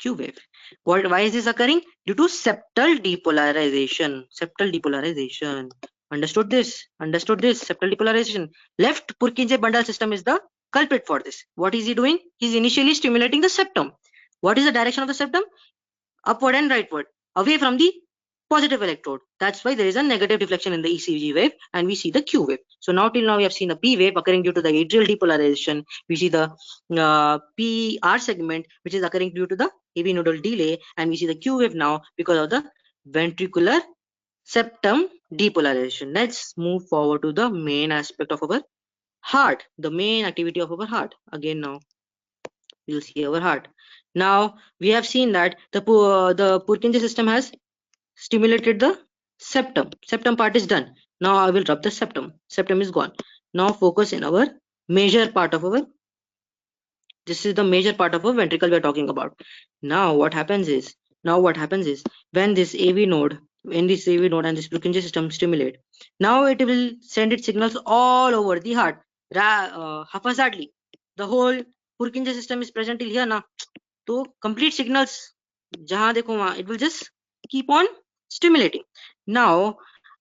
Q wave. Why is this occurring? Due to septal depolarization. Septal depolarization. Understood this? Understood this? Septal depolarization. Left Purkinje bundle system is the culprit for this. What is he doing? He's initially stimulating the septum. What is the direction of the septum? Upward and rightward, away from the positive electrode. That's why there is a negative deflection in the ECG wave, and we see the Q wave. So now till now we have seen the P wave occurring due to the atrial depolarization. We see the PR segment, which is occurring due to the AV nodal delay, and we see the Q wave now because of the ventricular septum depolarization. Let's move forward to the main aspect of our heart, the main activity of our heart. Again, now we'll see our heart. Now we have seen that the Purkinje system has stimulated the septum. Septum part is done. Now I will rub the septum. Septum is gone. Now focus in our major part of our. This is the major part of our ventricle we are talking about. Now what happens is when this AV node and this Purkinje system stimulate, now it will send its signals all over the heart haphazardly. The whole Purkinje system is present till here now. So complete signals, jahan dekho wahan, it will just keep on stimulating. Now,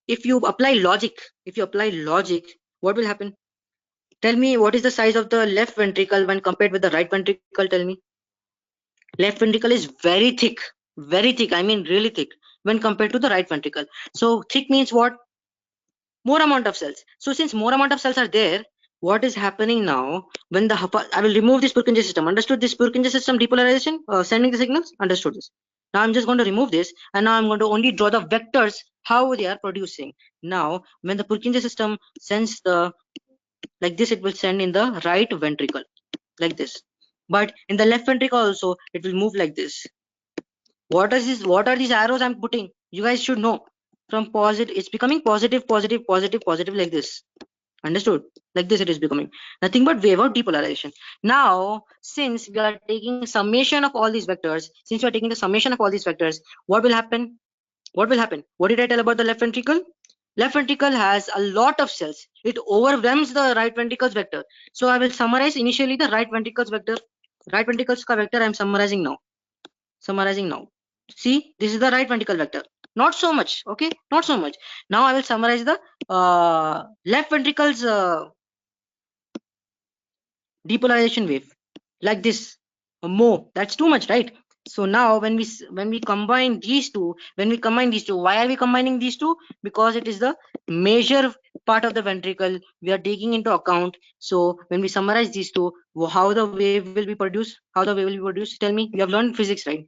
if you apply logic, what will happen? Tell me, what is the size of the left ventricle when compared with the right ventricle? Tell me. Left ventricle is very thick, I mean really thick when compared to the right ventricle. So thick means what? More amount of cells. So since more amount of cells are there, what is happening now when the I will remove this Purkinje system. Understood this Purkinje system depolarization, sending the signals? Understood this. Now I'm just going to remove this, and now I'm going to only draw the vectors how they are producing. Now when the Purkinje system sends the like this, it will send in the right ventricle like this, but in the left ventricle also it will move like this. What is this? What are these arrows I'm putting? You guys should know. From positive, it's becoming positive, positive, positive, positive like this. Understood? Like this it is becoming. Nothing but wave out depolarization. Now, since we are taking summation of all these vectors, what will happen? What will happen? What did I tell about the left ventricle? Left ventricle has a lot of cells. It overwhelms the right ventricle's vector. So I will summarize initially the right ventricle's vector. Right ventricle's vector I am summarizing now. See, this is the right ventricle vector. Not so much, okay? Not so much. Now I will summarize the left ventricle's depolarization wave like this. That's too much, right? So now when we combine these two, why are we combining these two? Because it is the major part of the ventricle we are taking into account. So when we summarize these two, how the wave will be produced? Tell me, you have learned physics, right?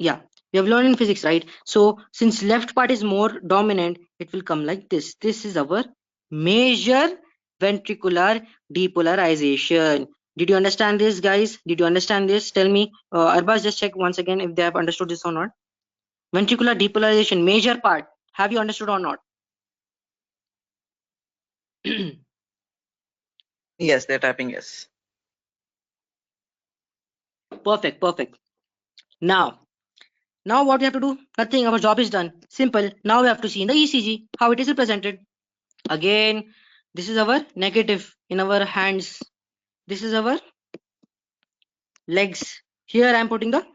Yeah, we have learned in physics, right? So since left part is more dominant, it will come like this. This is our major ventricular depolarization. Did you understand this, guys? Did you understand this? Tell me. Arbaz, just check once again if they have understood this or not. Ventricular depolarization, major part. Have you understood or not? Yes, they're typing yes. Perfect. Now what we have to do? Nothing. Our job is done. Simple. Now we have to see in the ECG how it is represented. Again, this is our negative in our hands. This is our legs. Here I am putting the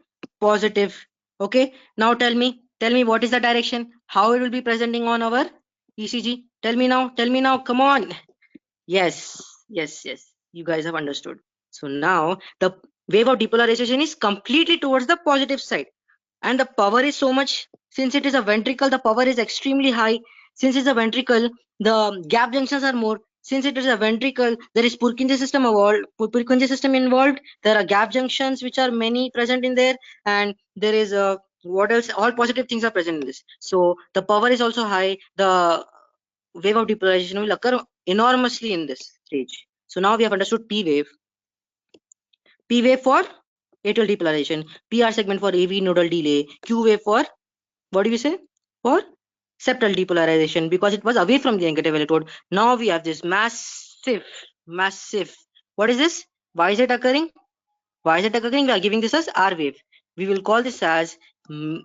positive. Okay. Now tell me what is the direction? How it will be presenting on our ECG? Tell me now. Come on. Yes. You guys have understood. So now the wave of depolarization is completely towards the positive side. And the power is so much. Since it is a ventricle, the power is extremely high. Since it's a ventricle, the gap junctions are more. Since it is a ventricle, there is Purkinje system involved. There are gap junctions which are many present in there, and there is what else? All positive things are present in this. So the power is also high. The wave of depolarization will occur enormously in this stage. So now we have understood P wave. P wave for atrial depolarization, PR segment for AV nodal delay, Q wave for, what do we say? For septal depolarization, because it was away from the negative electrode. Now we have this massive. What is this? Why is it occurring? We are giving this as R wave. We will call this as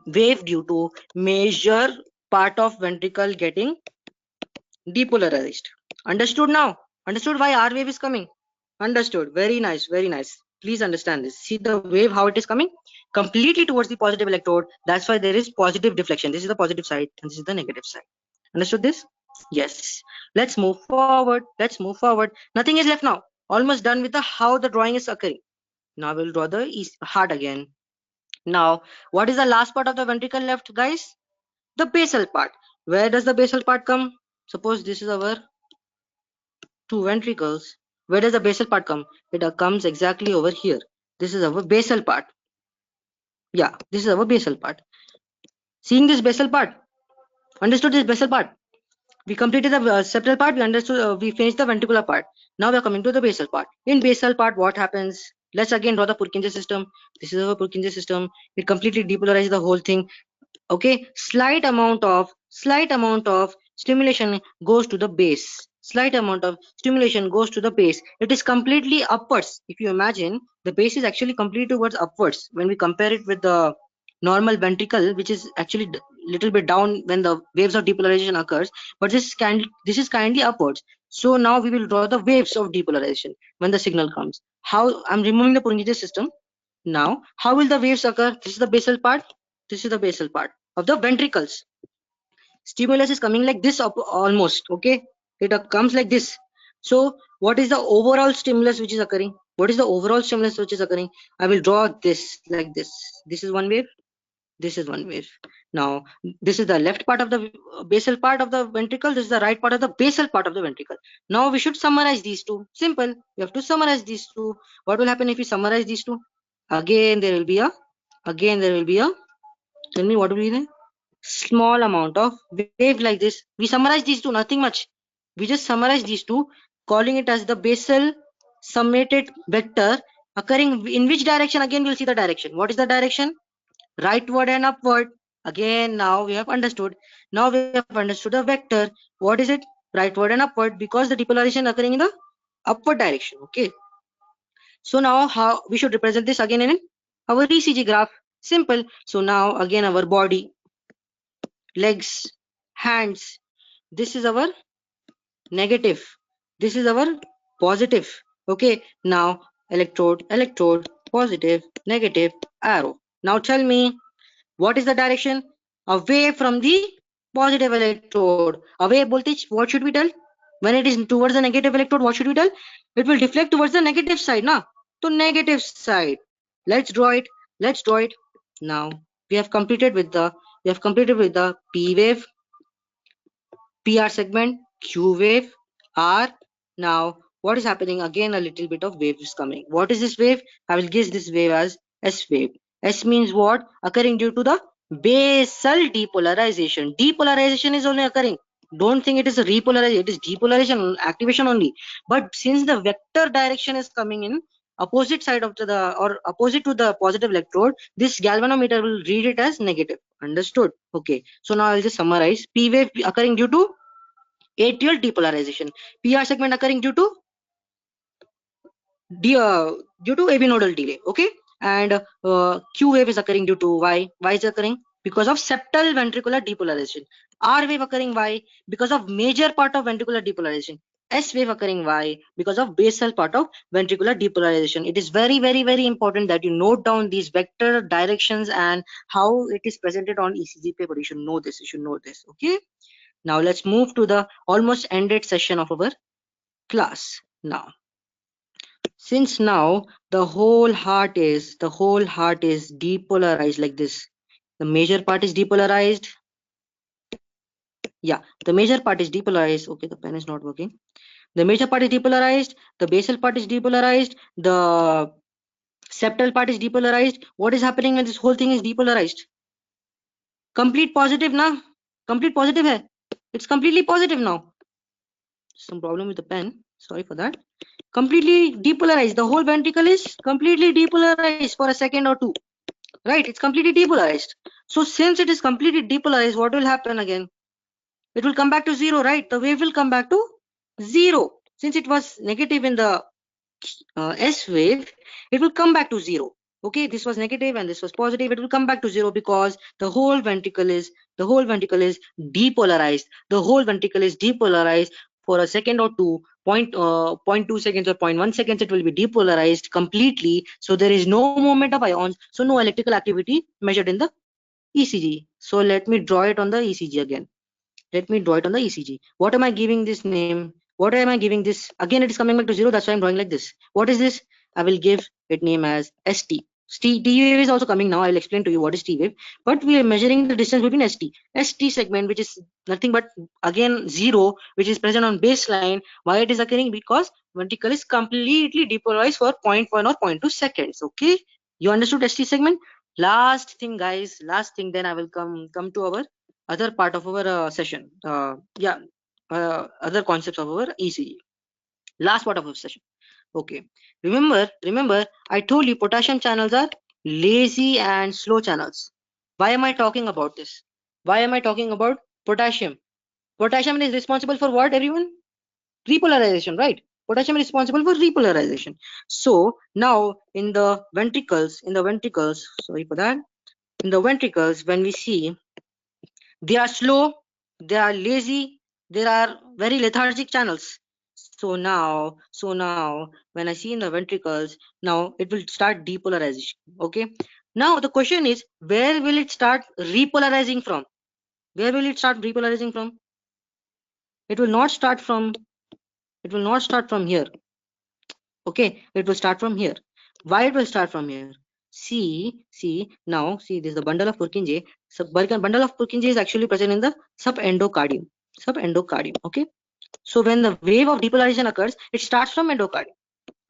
wave due to major part of ventricle getting depolarized. Understood now? Understood why R wave is coming? Understood. Very nice. Please understand this. See the wave, how it is coming? Completely towards the positive electrode. That's why there is positive deflection. This is the positive side and this is the negative side. Understood this? Yes. Let's move forward. Nothing is left now. Almost done with the how the drawing is occurring. Now we'll draw the heart again. Now, what is the last part of the ventricle left, guys? The basal part. Where does the basal part come? Suppose this is our two ventricles. Where does the basal part come? It comes exactly over here. This is our basal part. Yeah, this is our basal part. Seeing this basal part, understood this basal part. We completed the septal part. We understood. We finished the ventricular part. Now we are coming to the basal part. In basal part, what happens? Let's again draw the Purkinje system. This is our Purkinje system. It completely depolarizes the whole thing. Okay, slight amount of stimulation goes to the base. It is completely upwards. If you imagine, the base is actually completely towards upwards when we compare it with the normal ventricle, which is actually little bit down when the waves of depolarization occurs, but this is kindly upwards. So now we will draw the waves of depolarization when the signal comes. How I'm removing the Purkinje system. Now how will the waves occur? This is the basal part. This is the basal part of the ventricles. Stimulus is coming like this almost, okay? It comes like this. So what is the overall stimulus which is occurring? What is the overall stimulus which is occurring? I will draw this like this. This is one wave. This is one wave. Now this is the left part of the basal part of the ventricle. This is the right part of the basal part of the ventricle. Now we should summarize these two. Simple. We have to summarize these two. What will happen if we summarize these two? Again there will be a tell me what will be the small amount of wave like this. We summarize these two, nothing much. We just summarize these two, calling it as the basal summated vector occurring in which direction? Again we'll see the direction. What is the direction? Rightward and upward. Again now we have understood. Now we have understood the vector. What is it? Rightward and upward, because the depolarization occurring in the upward direction. Okay. So now how we should represent this again in our ECG graph? Simple. So now again our body, legs, hands, this is our negative, this is our positive. Okay, now electrode, positive, negative, arrow. Now tell me, what is the direction? Away from the positive electrode. Away voltage, what should we tell? When it is towards the negative electrode, what should we tell? It will deflect towards the negative side, na? To negative side. Let's draw it. Now we have completed with the P wave, PR segment, Q wave, R. Now what is happening? Again a little bit of wave is coming. What is this wave? I will guess this wave as S wave. S means what? Occurring due to the basal depolarization. Depolarization is only occurring. Don't think it is a repolarization. It is depolarization, activation only. But since the vector direction is coming in opposite side of opposite to the positive electrode, this galvanometer will read it as negative. Understood? Okay. So now I'll just summarize. P wave occurring due to atrial depolarization. PR segment occurring due to AV nodal delay. Okay. And Q wave is occurring due to why is occurring? Because of septal ventricular depolarization. R wave occurring why? Because of major part of ventricular depolarization. S wave occurring why? Because of basal part of ventricular depolarization. It is very important that you note down these vector directions and how it is presented on ECG paper. You should know this. Okay. Now let's move to the almost ended session of our class. Now, since now the whole heart is depolarized like this. The major part is depolarized. Yeah, the major part is depolarized. Okay, the pen is not working. The major part is depolarized. The basal part is depolarized. The septal part is depolarized. What is happening when this whole thing is depolarized? Complete positive na? Complete positive hai. It's completely positive now. Some problem with the pen. Sorry for that. Completely depolarized. The whole ventricle is completely depolarized for a second or two. Right? It's completely depolarized. So since it is completely depolarized, what will happen again? It will come back to zero, right? The wave will come back to zero. Since it was negative in the S wave, it will come back to zero. Okay, this was negative and this was positive. It will come back to zero because the whole ventricle is depolarized. The whole ventricle is depolarized for a second or two. 0.2 seconds or 0.1 seconds. It will be depolarized completely. So there is no movement of ions. So no electrical activity measured in the ECG. So let me draw it on the ECG again. What am I giving this name? What am I giving this? Again, it is coming back to zero. That's why I'm drawing like this. What is this? I will give it name as ST. T wave is also coming now. I will explain to you what is T wave. But we are measuring the distance between ST segment, which is nothing but again zero, which is present on baseline. Why it is occurring? Because ventricle is completely depolarized for 0.1 or 0.2 seconds. Okay, you understood ST segment? Last thing, guys. Last thing. Then I will come to our other part of our session. Other concepts of our ECG. Last part of our session. Okay. Remember, I told you potassium channels are lazy and slow channels. Why am I talking about this? Why am I talking about potassium? Potassium is responsible for what, everyone? Repolarization, right? Potassium is responsible for repolarization. So now in the ventricles, sorry for that, in the ventricles, when we see they are slow, they are lazy, there are very lethargic channels. So now when I see in the ventricles, now it will start depolarization. Okay, Now the question is, where will it start repolarizing from? Where will it start repolarizing from? It will not start from here. Okay, it will start from here. Why it will start from here? See now, see, this is the bundle of Purkinje. So bundle of Purkinje is actually present in the subendocardium. Subendocardium. Okay. So when the wave of depolarization occurs, it starts from endocardium.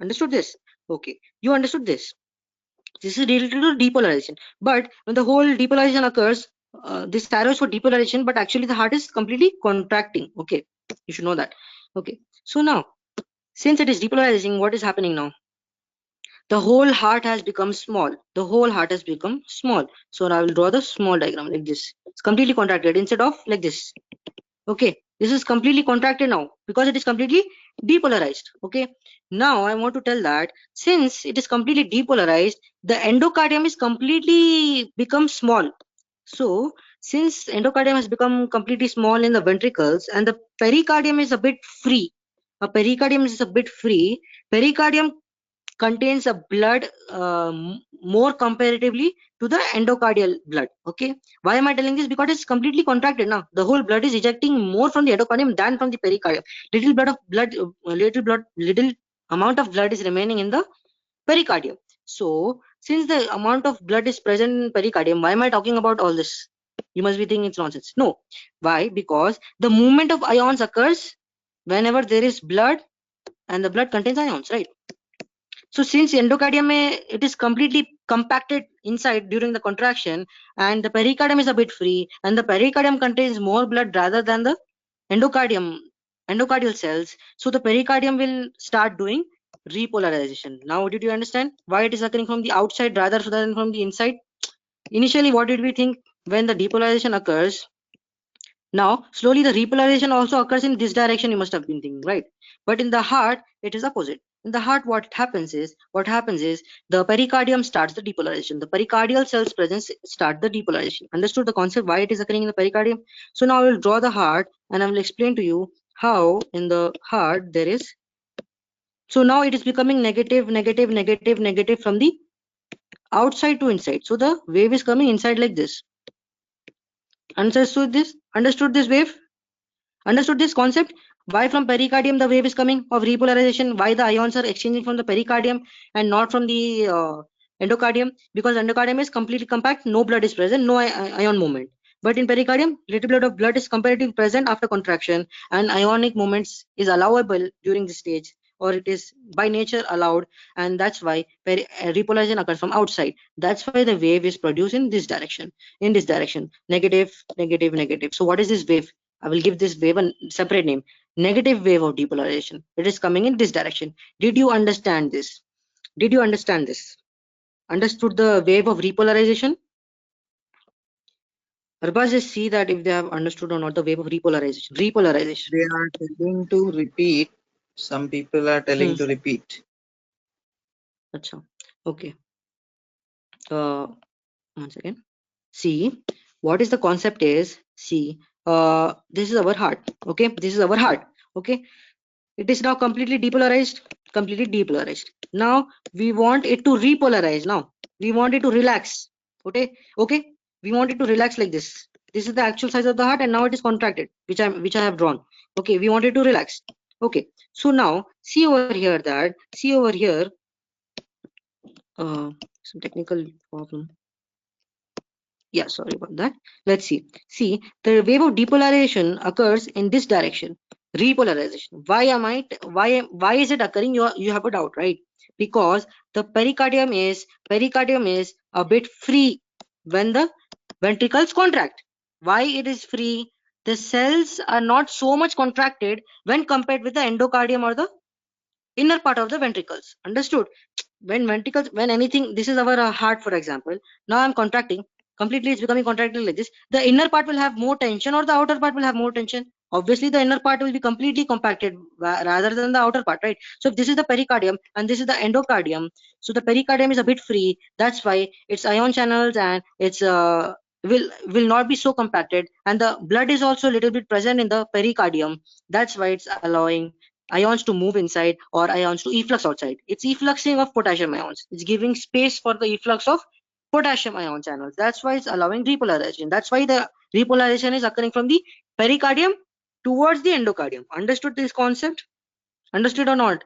Understood this? Okay. You understood this? This is related to depolarization. But when the whole depolarization occurs, this arrow is for depolarization, but actually the heart is completely contracting. Okay. You should know that. Okay. So now, since it is depolarizing, what is happening now? The whole heart has become small. The whole heart has become small. So I will draw the small diagram like this. It's completely contracted instead of like this. Okay, this is completely contracted now because it is completely depolarized. Okay, now I want to tell that since it is completely depolarized, the endocardium is completely become small. So since endocardium has become completely small in the ventricles and the pericardium is a bit free, pericardium contains a blood more comparatively to the endocardial blood. Okay, why am I telling this? Because it's completely contracted now. The whole blood is ejecting more from the endocardium than from the pericardium. Little amount of blood is remaining in the pericardium. So since the amount of blood is present in pericardium, why am I talking about all this? You must be thinking it's nonsense. No. Why? Because the movement of ions occurs whenever there is blood and the blood contains ions, right? So since endocardium it is completely compacted inside during the contraction and the pericardium is a bit free and the pericardium contains more blood rather than the endocardial cells, so the pericardium will start doing repolarization. Now did you understand why it is occurring from the outside rather than from the inside? Initially what did we think when the depolarization occurs? Now, slowly the repolarization also occurs in this direction, you must have been thinking, right? But in the heart, it is opposite. In the heart, what happens is the pericardium starts the depolarization. The pericardial cells presence start the depolarization. Understood the concept why it is occurring in the pericardium? So now I will draw the heart and I will explain to you how in the heart there is. So now it is becoming negative, negative, negative, negative from the outside to inside. So the wave is coming inside like this. Understood this? Understood this wave? Understood this concept? Why from pericardium the wave is coming of repolarization? Why the ions are exchanging from the pericardium and not from the endocardium? Because endocardium is completely compact, no blood is present, no ion movement. But in pericardium, little bit of blood is comparatively present after contraction, and ionic movements is allowable during this stage, or it is by nature allowed, and that's why repolarization occurs from outside. That's why the wave is produced in this direction. Negative, negative, negative. So what is this wave? I will give this wave a separate name. Negative wave of depolarization. It is coming in this direction. Did you understand this? Did you understand this? Understood the wave of repolarization? Arbaz, just see that if they have understood or not the wave of repolarization. Repolarization. They are telling to repeat. Some people are telling to repeat. Achha. Okay. Once again. See, what is the concept is, see, this is our heart. Okay. This is our heart. Okay. It is now completely depolarized. Now we want it to repolarize. Now we want it to relax. Okay. We want it to relax like this. This is the actual size of the heart, and now it is contracted, which I have drawn. Okay. We want it to relax. Okay. So now see over here that some technical problem. Yeah, sorry about that. Let's see. See, the wave of depolarization occurs in this direction. Repolarization. Why is it occurring? You have a doubt, right? Because the pericardium is a bit free when the ventricles contract. Why it is free? The cells are not so much contracted when compared with the endocardium or the inner part of the ventricles. Understood? When anything, this is our heart, for example. Now I'm contracting completely, it's becoming contracted like this. The inner part will have more tension or the outer part will have more tension? Obviously the inner part will be completely compacted rather than the outer part, right? So if this is the pericardium and this is the endocardium, so the pericardium is a bit free. That's why its ion channels and its will not be so compacted, and the blood is also a little bit present in the pericardium. That's why it's allowing ions to move inside or ions to efflux outside. It's effluxing of potassium ions. It's giving space for the efflux of potassium ion channels. That's why it's allowing repolarization. That's why the repolarization is occurring from the pericardium towards the endocardium. Understood this concept? Understood or not?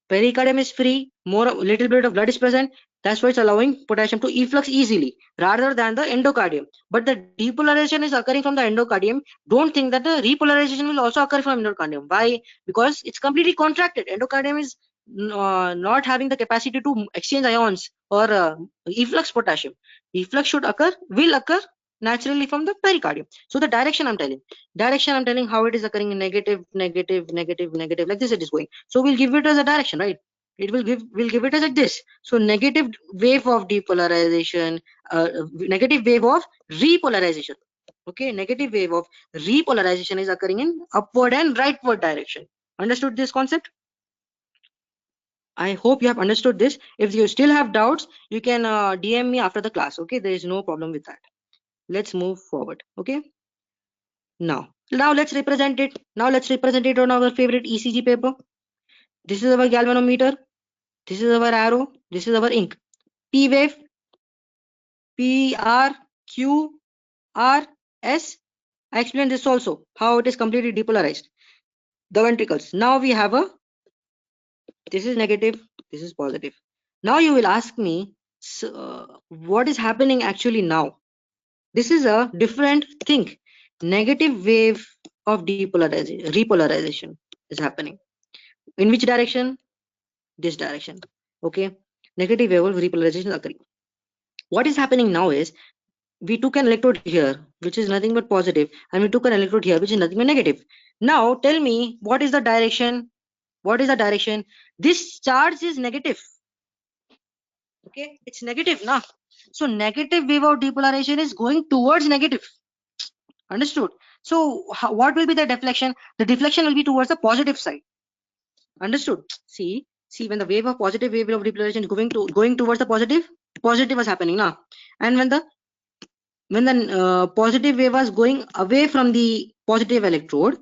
Pericardium is free, more little bit of blood is present. That's why it's allowing potassium to efflux easily rather than the endocardium. But the depolarization is occurring from the endocardium. Don't think that the repolarization will also occur from endocardium. Why? Because it's completely contracted. Endocardium is not having the capacity to exchange ions or efflux potassium. Efflux will occur naturally from the pericardium. So the direction I'm telling how it is occurring in negative, negative, negative, negative, like this it is going. So we'll give it as a direction, right? We'll give it as like this. So negative wave of depolarization, negative wave of repolarization. Okay, negative wave of repolarization is occurring in upward and rightward direction. Understood this concept? I hope you have understood this. If you still have doubts, you can DM me after the class. Okay, there is no problem with that. Let's move forward. Okay. Now let's represent it. Now let's represent it on our favorite ECG paper. This is our galvanometer. This is our arrow. This is our ink. P wave. P R Q R S. I explained this also, how it is completely depolarized. The ventricles. Now we have a, this is negative, this is positive. Now you will ask me, so, what is happening actually now? This is a different thing. Negative wave of repolarization is happening. In which direction? This direction. Okay. Negative wave of repolarization is occurring. What is happening now is, we took an electrode here, which is nothing but positive, and we took an electrode here, which is nothing but negative. Now tell me, what is the direction? What is the direction? This charge is negative. Okay, it's negative now. So negative wave of depolarization is going towards negative. Understood? So what will be the deflection? The deflection will be towards the positive side. Understood? See when the wave of positive wave of depolarization is going towards the positive was happening now. And when the positive wave was going away from the positive electrode,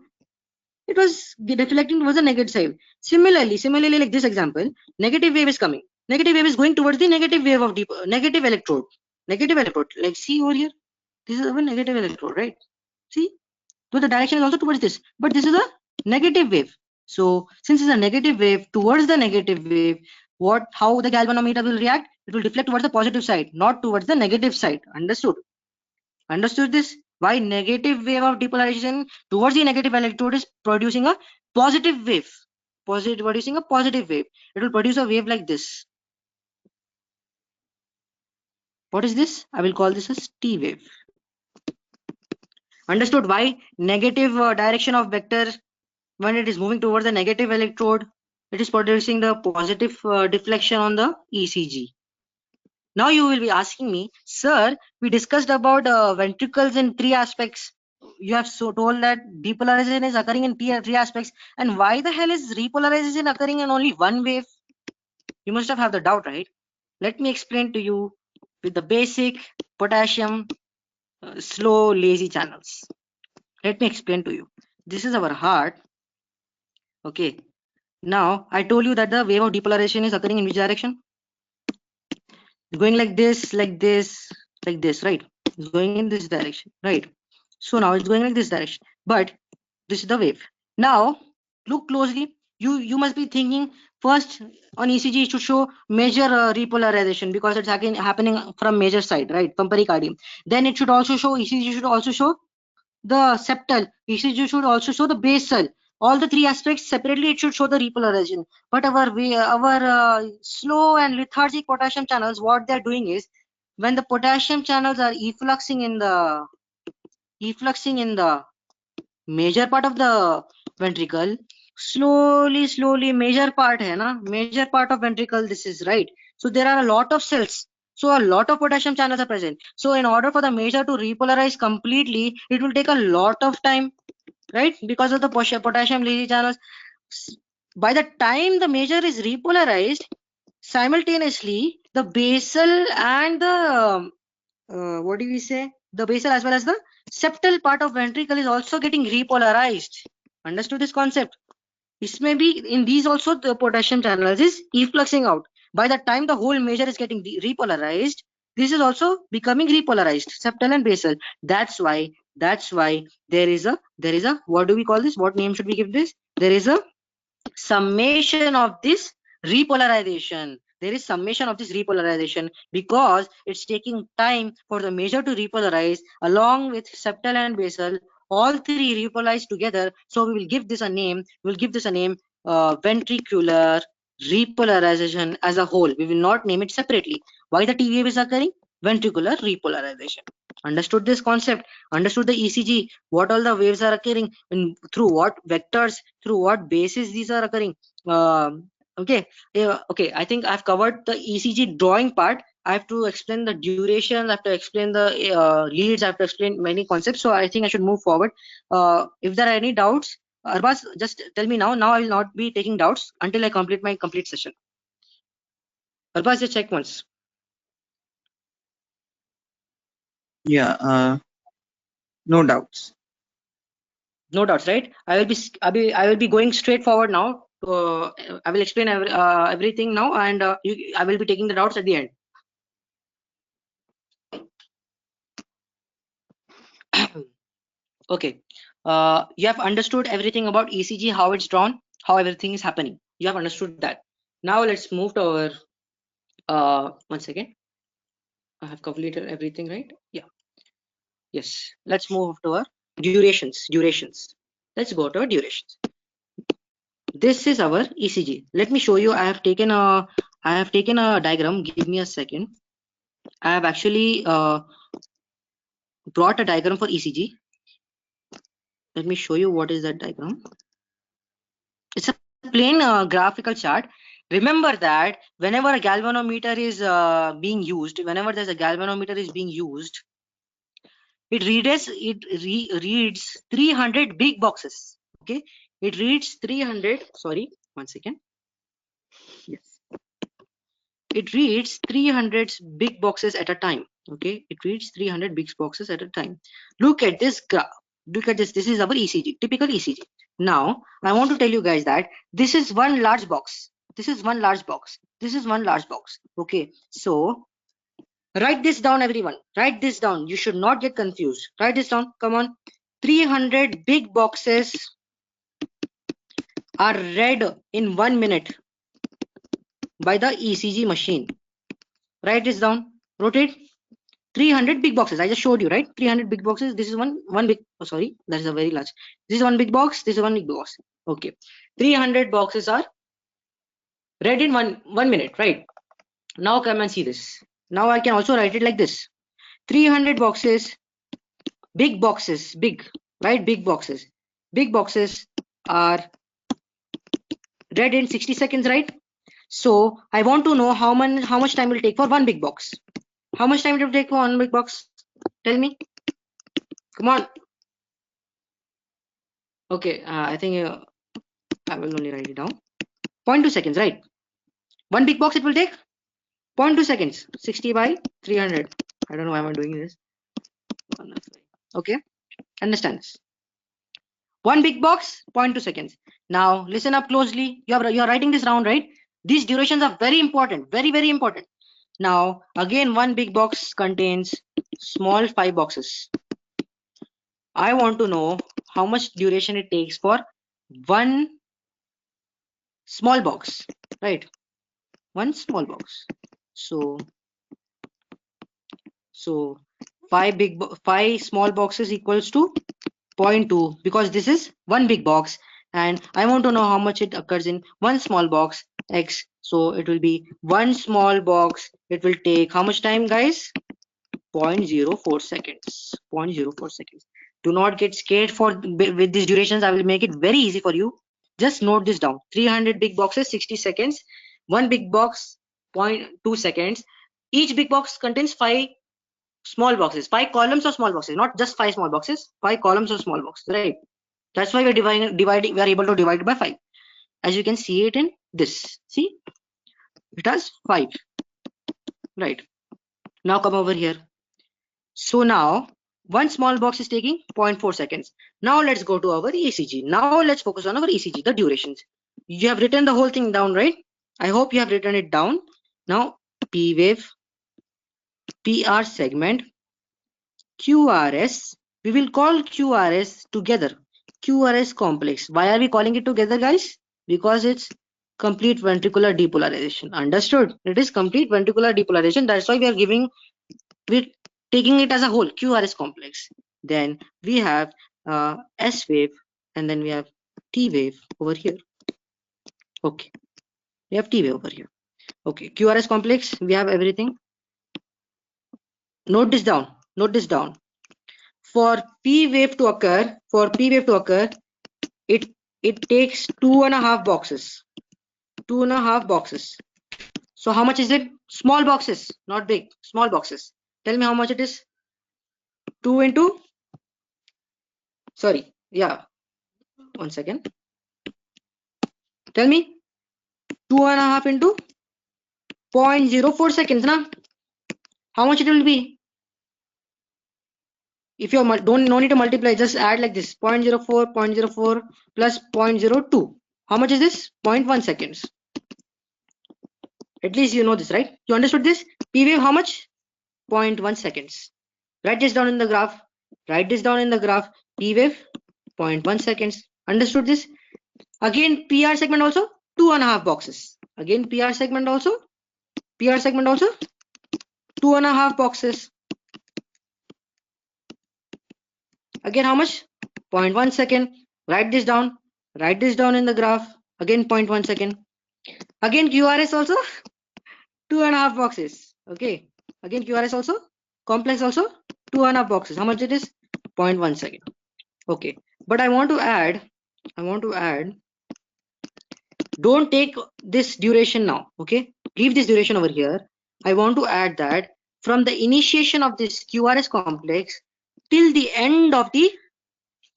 it was deflecting towards the negative side. Similarly, like this example, negative wave is coming. Negative wave is going towards the negative wave of negative electrode. Negative electrode. Like see over here, this is our negative electrode, right? See, so the direction is also towards this, but this is a negative wave. So since it's a negative wave towards the negative wave, how the galvanometer will react? It will deflect towards the positive side, not towards the negative side. Understood? Understood this? Why negative wave of depolarization towards the negative electrode is producing a positive wave. Producing a positive wave. It will produce a wave like this. What is this? I will call this as T wave. Understood why negative direction of vector, when it is moving towards the negative electrode, it is producing the positive deflection on the ECG. Now you will be asking me, sir, we discussed about ventricles in three aspects. You have told that depolarization is occurring in three aspects, and why the hell is repolarization occurring in only one wave? You must have the doubt, right? Let me explain to you with the basic potassium slow lazy channels. Let me explain to you. This is our heart. Okay. Now I told you that the wave of depolarization is occurring in which direction? Going like this, like this, like this, right? It's going in this direction, right? So now it's going like this direction, but this is the wave. Now look closely. You must be thinking first on ECG it should show major repolarization because it's happening from major side, right? From pericardium. Then it should also show, ECG should also show the septal. ECG should also show the basal. All the three aspects separately it should show the repolarization. But our slow and lethargic potassium channels, what they're doing is, when the potassium channels are effluxing in the major part of the ventricle, slowly major part of ventricle, this is right. So there are a lot of cells, so a lot of potassium channels are present. So in order for the major to repolarize completely, it will take a lot of time, right? Because of the potassium lazy channels. By the time the major is repolarized, simultaneously the basal and the what do we say, the basal as well as the septal part of ventricle is also getting repolarized. Understood this concept? This may be in these also the potassium channels is effluxing out. By the time the whole major is getting repolarized, This is also becoming repolarized, septal and basal. That's why there is a what do we call this? What name should we give this? There is a summation of this repolarization. There is summation of this repolarization because it's taking time for the major to repolarize along with septal and basal. All three repolarize together. So we will give this a name. We'll give this a name, ventricular repolarization as a whole. We will not name it separately. Why the T wave is occurring? Ventricular repolarization. Understood this concept? Understood the ECG? What all the waves are occurring and through what vectors, through what basis these are occurring? Okay. Okay, I think I've covered the ECG drawing part. I have to explain the duration, I have to explain the leads, I have to explain many concepts. So I think I should move forward. If there are any doubts, Arbaz, just tell me now. Now I will not be taking doubts until I complete my complete session. Arbaz, just check once. Yeah, no doubts. No doubts, right? I will be going straight forward now. I will explain everything now, and I will be taking the doubts at the end. Okay. You have understood everything about ECG, how it's drawn, how everything is happening. You have understood that. Now let's move to our. One second. I have completed everything, right? Yeah. Yes. Let's move to our durations. Let's go to our durations. This is our ECG. Let me show you. I have taken a diagram. Give me a second. I have actually brought a diagram for ECG. Let me show you what is that diagram. It's a plain graphical chart. Remember that whenever a galvanometer is being used, whenever there's a galvanometer is being used, it reads 300 big boxes. Okay, it reads 300. Sorry, one second. Yes, it reads 300 big boxes at a time. Okay, it reads 300 big boxes at a time. Look at this graph. Look at this. This is our ECG, typical ECG. Now I want to tell you guys that this is one large box. This is one large box. This is one large box. Okay, so write this down, everyone. Write this down. You should not get confused. Write this down. Come on. 300 big boxes are read in 1 minute by the ECG machine. Write this down. Rotate. 300 big boxes. I just showed you, right? 300 big boxes. This is one big. Oh, sorry, that is a very large. This is one big box. This is one big box. Okay, 300 boxes are read in one minute, right? Now come and see this. Now I can also write it like this. 300 boxes, big boxes, big, right? Big boxes. Big boxes are read in 60 seconds, right? So I want to know how much time will take for one big box. How much time it will take for one big box? Tell me. Come on. Okay, I think I will only write it down. 0.2 seconds, right? One big box it will take 0.2 seconds. 60 by 300. I don't know why I'm doing this. Okay, understand this. One big box, 0.2 seconds. Now listen up closely. You're writing this down, right? These durations are very important, very important. Now again, one big box contains small 5 boxes. I want to know how much duration it takes for one small box, right? One small box. So 5 small boxes equals to 0.2, because this is one big box and I want to know how much it occurs in one small box x. So it will be one small box. It will take how much time, guys? 0.04 seconds. 0.04 seconds. Do not get scared with these durations. I will make it very easy for you. Just note this down. 300 big boxes, 60 seconds. One big box, 0.2 seconds. Each big box contains 5 small boxes, 5 columns or small boxes, not just 5 small boxes, 5 columns or small boxes, right? That's why we're dividing, we are able to divide it by 5. As you can see it in this. See, it has 5, right? Now come over here. So now one small box is taking 0.4 seconds. Now let's go to our ECG. Now let's focus on our ECG, the durations. You have written the whole thing down, right? I hope you have written it down. Now P wave, PR segment, QRS. We will call QRS together. QRS complex. Why are we calling it together, guys? Because it's complete ventricular depolarization. Understood? It is complete ventricular depolarization. That's why we're taking it as a whole, QRS complex. Then we have S wave, and then we have T wave over here. Okay, we have T wave over here. Okay, QRS complex, we have everything. Note this down. Note this down. For P wave to occur, it takes 2.5 boxes. 2.5 boxes. So how much is it? Small boxes, not big. Small boxes. Tell me how much it is. 2 into. Sorry. Yeah. 1 second. Tell me. 2.5 into 0.04 seconds. Na? How much it will be? If you no need to multiply, just add like this. 0.04, 0.04 plus 0.02. How much is this? 0.1 seconds. At least you know this, right? You understood this? P wave how much? 0.1 seconds. Write this down in the graph. Write this down in the graph. P wave 0.1 seconds. Understood this? Again, PR segment also 2.5 boxes. Again, PR segment also 2.5 boxes. Again, how much? 0.1 second. Write this down. Write this down in the graph. Again, 0.1 second. Again, QRS also 2.5 boxes. Okay. Again, QRS also complex also 2.5 boxes. How much it is? 0.1 second. Okay. But I want to add. Don't take this duration now. Okay. Leave this duration over here. I want to add that from the initiation of this QRS complex till the end of the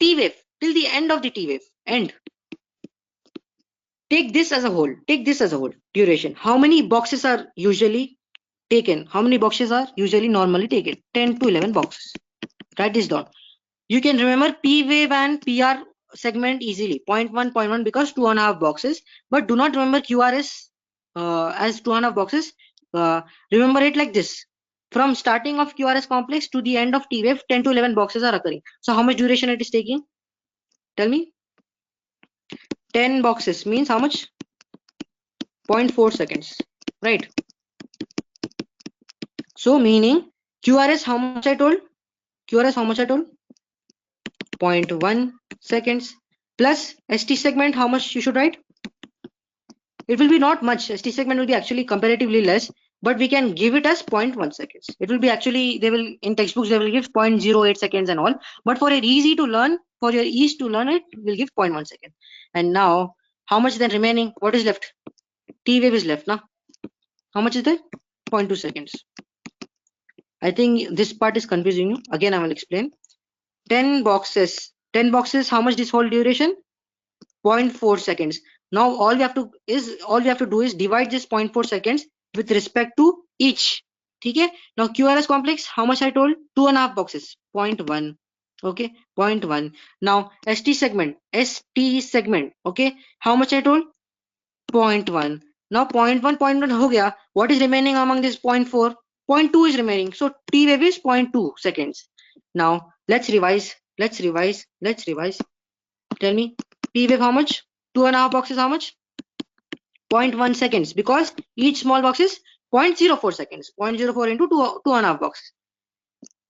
T wave. Till the end of the T wave. End. Take this as a whole. Take this as a whole. Duration. How many boxes are usually taken? How many boxes are usually normally taken? 10 to 11 boxes. Write this down. You can remember P wave and PR segment easily. 0.1 because 2.5 boxes. But do not remember QRS as 2.5 boxes. Remember it like this. From starting of QRS complex to the end of T wave, 10 to 11 boxes are occurring. So how much duration it is taking? Tell me. 10 boxes means how much? 0.4 seconds. Right. So meaning QRS how much I told? QRS how much I told? 0.1 seconds plus ST segment how much you should write? It will be not much. ST segment will be actually comparatively less, but we can give it as 0.1 seconds. It will be actually, they will in textbooks they will give 0.08 seconds and all, but for your ease to learn it, we'll give 0.1 second. And now how much then remaining? What is left? T wave is left now. How much is there? 0.2 seconds. I think this part is confusing you. Again, I will explain. 10 boxes. 10 boxes. How much this whole duration? 0.4 seconds. Now all we have to do is divide this 0.4 seconds with respect to each. Okay. Now QRS complex. How much I told? 2.5 boxes. 0.1. Okay. 0.1. Now ST segment. Okay. How much I told? 0.1. Now 0.1 ho gaya. What is remaining among this 0.4? 0.2 is remaining. So T wave is 0.2 seconds. Now let's revise. Tell me, P wave how much? 2.5 boxes how much? 0.1 seconds because each small box is 0.04 seconds. 0.04 into 2.5 boxes.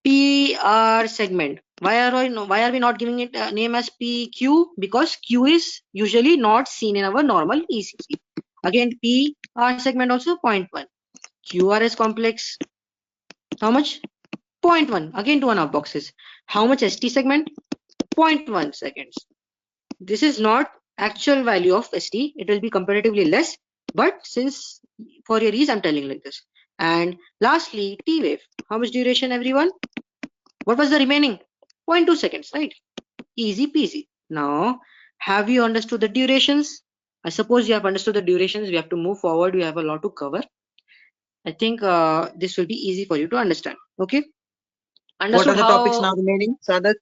PR segment. Why are we not giving it a name as PQ? Because Q is usually not seen in our normal ECG. Again, PR segment also 0.1. QRS complex. How much? 0.1. Again 2.5 boxes. How much ST segment? 0.1 seconds. This is not actual value of ST. It will be comparatively less. But since for your ease, I'm telling like this. And lastly, T wave. How much duration, everyone? What was the remaining? 0.2 seconds, right? Easy peasy. Now, have you understood the durations? I suppose you have understood the durations. We have to move forward. We have a lot to cover. I think this will be easy for you to understand. Okay. What are the topics now remaining, SADAT?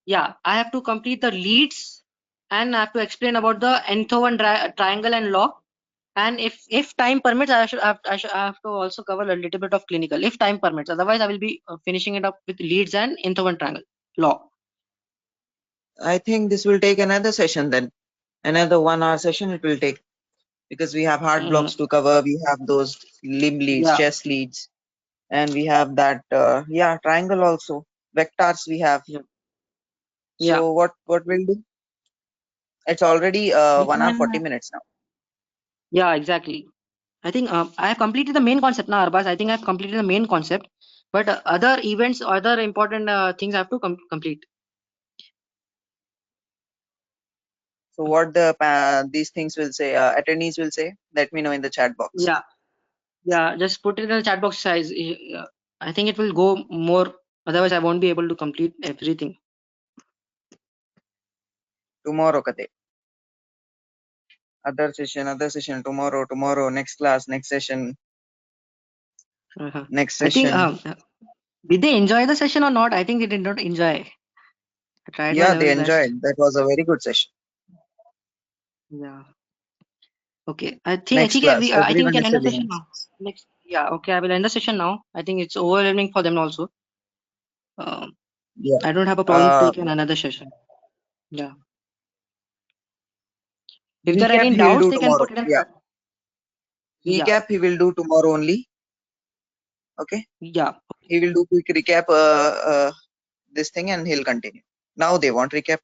Yeah, I have to complete the leads and I have to explain about the N1 triangle and law. And if time permits, I have to also cover a little bit of clinical, if time permits. Otherwise, I will be finishing it up with leads and interval triangle law. I think this will take another session then. Another 1 hour session it will take, because we have heart blocks to cover, we have those limb leads, Yeah. chest leads, and we have that triangle also, vectors we have. Yeah. So what we'll do? It's already 1 hour 40 minutes now. Yeah, exactly. I think I have completed the main concept now, Arbaz. I think I have completed the main concept, but other events, other important things I have to complete. So what these things will say, attendees will say, let me know in the chat box. Yeah, just put it in the chat box size. I think it will go more, otherwise I won't be able to complete everything. Tomorrow kate. Other session, tomorrow, next class, next session. Next session. I think, did they enjoy the session or not? I think they did not enjoy. I tried my Yeah, they level best. enjoyed. That was a very good session. Yeah. Okay. I think Next class, I think we everyone can is end the telling session us. now. Next. Yeah. Okay. I will end the session now. I think it's overwhelming for them also. Yeah. I don't have a problem taking another session. Yeah. If there are Recap any he will doubts, do they can tomorrow. put it in. Yeah. Yeah. Recap he will do tomorrow only. Okay. Yeah. He will do quick recap this thing and he'll continue. Now they want recap.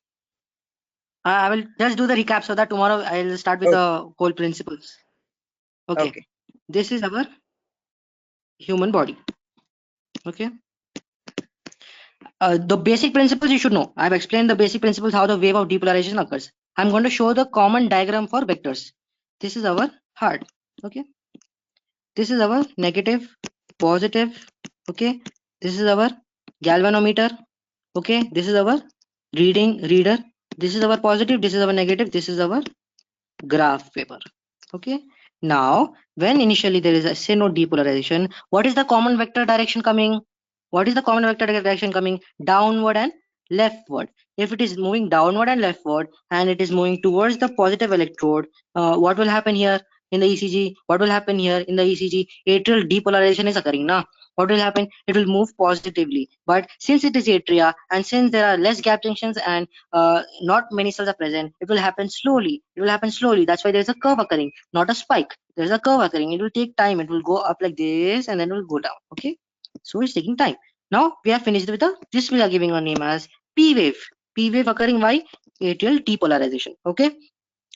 I will just do the recap so that tomorrow I'll start with the whole principles. Okay. This is our human body. Okay. The basic principles you should know. I've explained the basic principles how the wave of depolarization occurs. I'm going to show the common diagram for vectors. This is our heart. Okay. This is our negative, positive. Okay. This is our galvanometer. Okay. This is our reader. This is our positive. This is our negative. This is our graph paper. Okay. Now, when initially there is a synode depolarization, what is the common vector direction coming? What is the common vector direction coming? Downward and leftward. If it is moving downward and leftward and it is moving towards the positive electrode, what will happen here in the ECG? What will happen here in the ECG? Atrial depolarization is occurring now. What will happen? It will move positively. But since it is atria and since there are less gap junctions and not many cells are present, it will happen slowly. It will happen slowly. That's why there's a curve occurring, not a spike. There's a curve occurring. It will take time. It will go up like this and then it will go down. Okay. So it's taking time. Now we have finished with this we are giving a name as P wave. P wave occurring by atrial depolarization. Okay.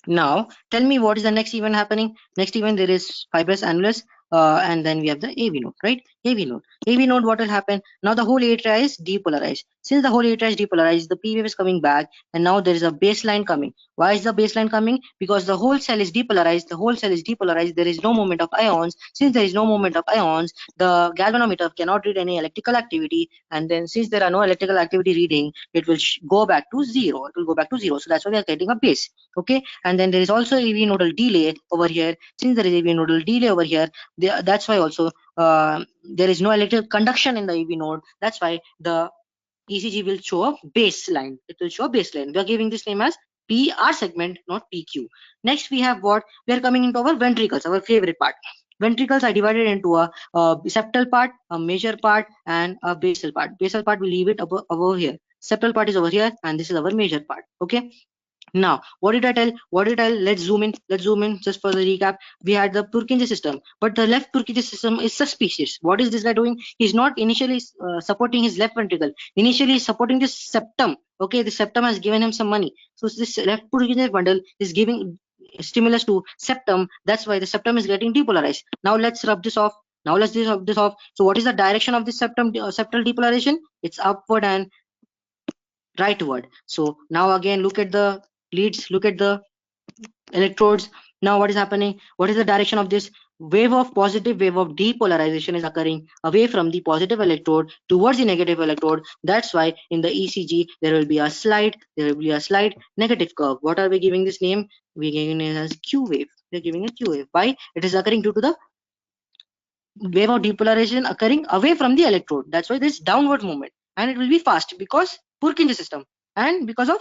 Now tell me what is the next event happening. Next event there is fibrous annulus and then we have the AV node, right? AV node, what will happen? Now the whole atria is depolarized. Since the whole atria is depolarized, the P wave is coming back and now there is a baseline coming. Why is the baseline coming? Because the whole cell is depolarized. The whole cell is depolarized. There is no movement of ions. Since there is no movement of ions, the galvanometer cannot read any electrical activity, and then since there are no electrical activity reading, it will go back to zero. It will go back to zero. So that's why we are getting a base. Okay. And then there is also AV nodal delay over here. Since there is AV nodal delay over here, that's why also there is no electrical conduction in the AV node. That's why the ECG will show a baseline. It will show a baseline. We are giving this name as PR segment, not PQ. Next, we have what? We are coming into our ventricles, our favorite part. Ventricles are divided into a septal part, a major part, and a basal part. Basal part, we leave it over here. Septal part is over here, and this is our major part. Okay. Now, what did I tell? Let's zoom in. Just for the recap. We had the Purkinje system, but the left Purkinje system is suspicious. What is this guy doing? He's not initially supporting his left ventricle. Initially, he's supporting this septum. Okay, the septum has given him some money. So this left Purkinje bundle is giving stimulus to septum. That's why the septum is getting depolarized. Now let's rub this off. So what is the direction of this septal depolarization? It's upward and rightward. So now again, look at the leads, look at the electrodes. Now what is happening? What is the direction of this wave of depolarization is occurring away from the positive electrode towards the negative electrode? That's why in the ECG there will be a slight negative curve. What are we giving this name? We're giving it as Q wave. We're giving it Q wave. Why? It is occurring due to the wave of depolarization occurring away from the electrode. That's why this downward movement, and it will be fast because Purkinje system, and because of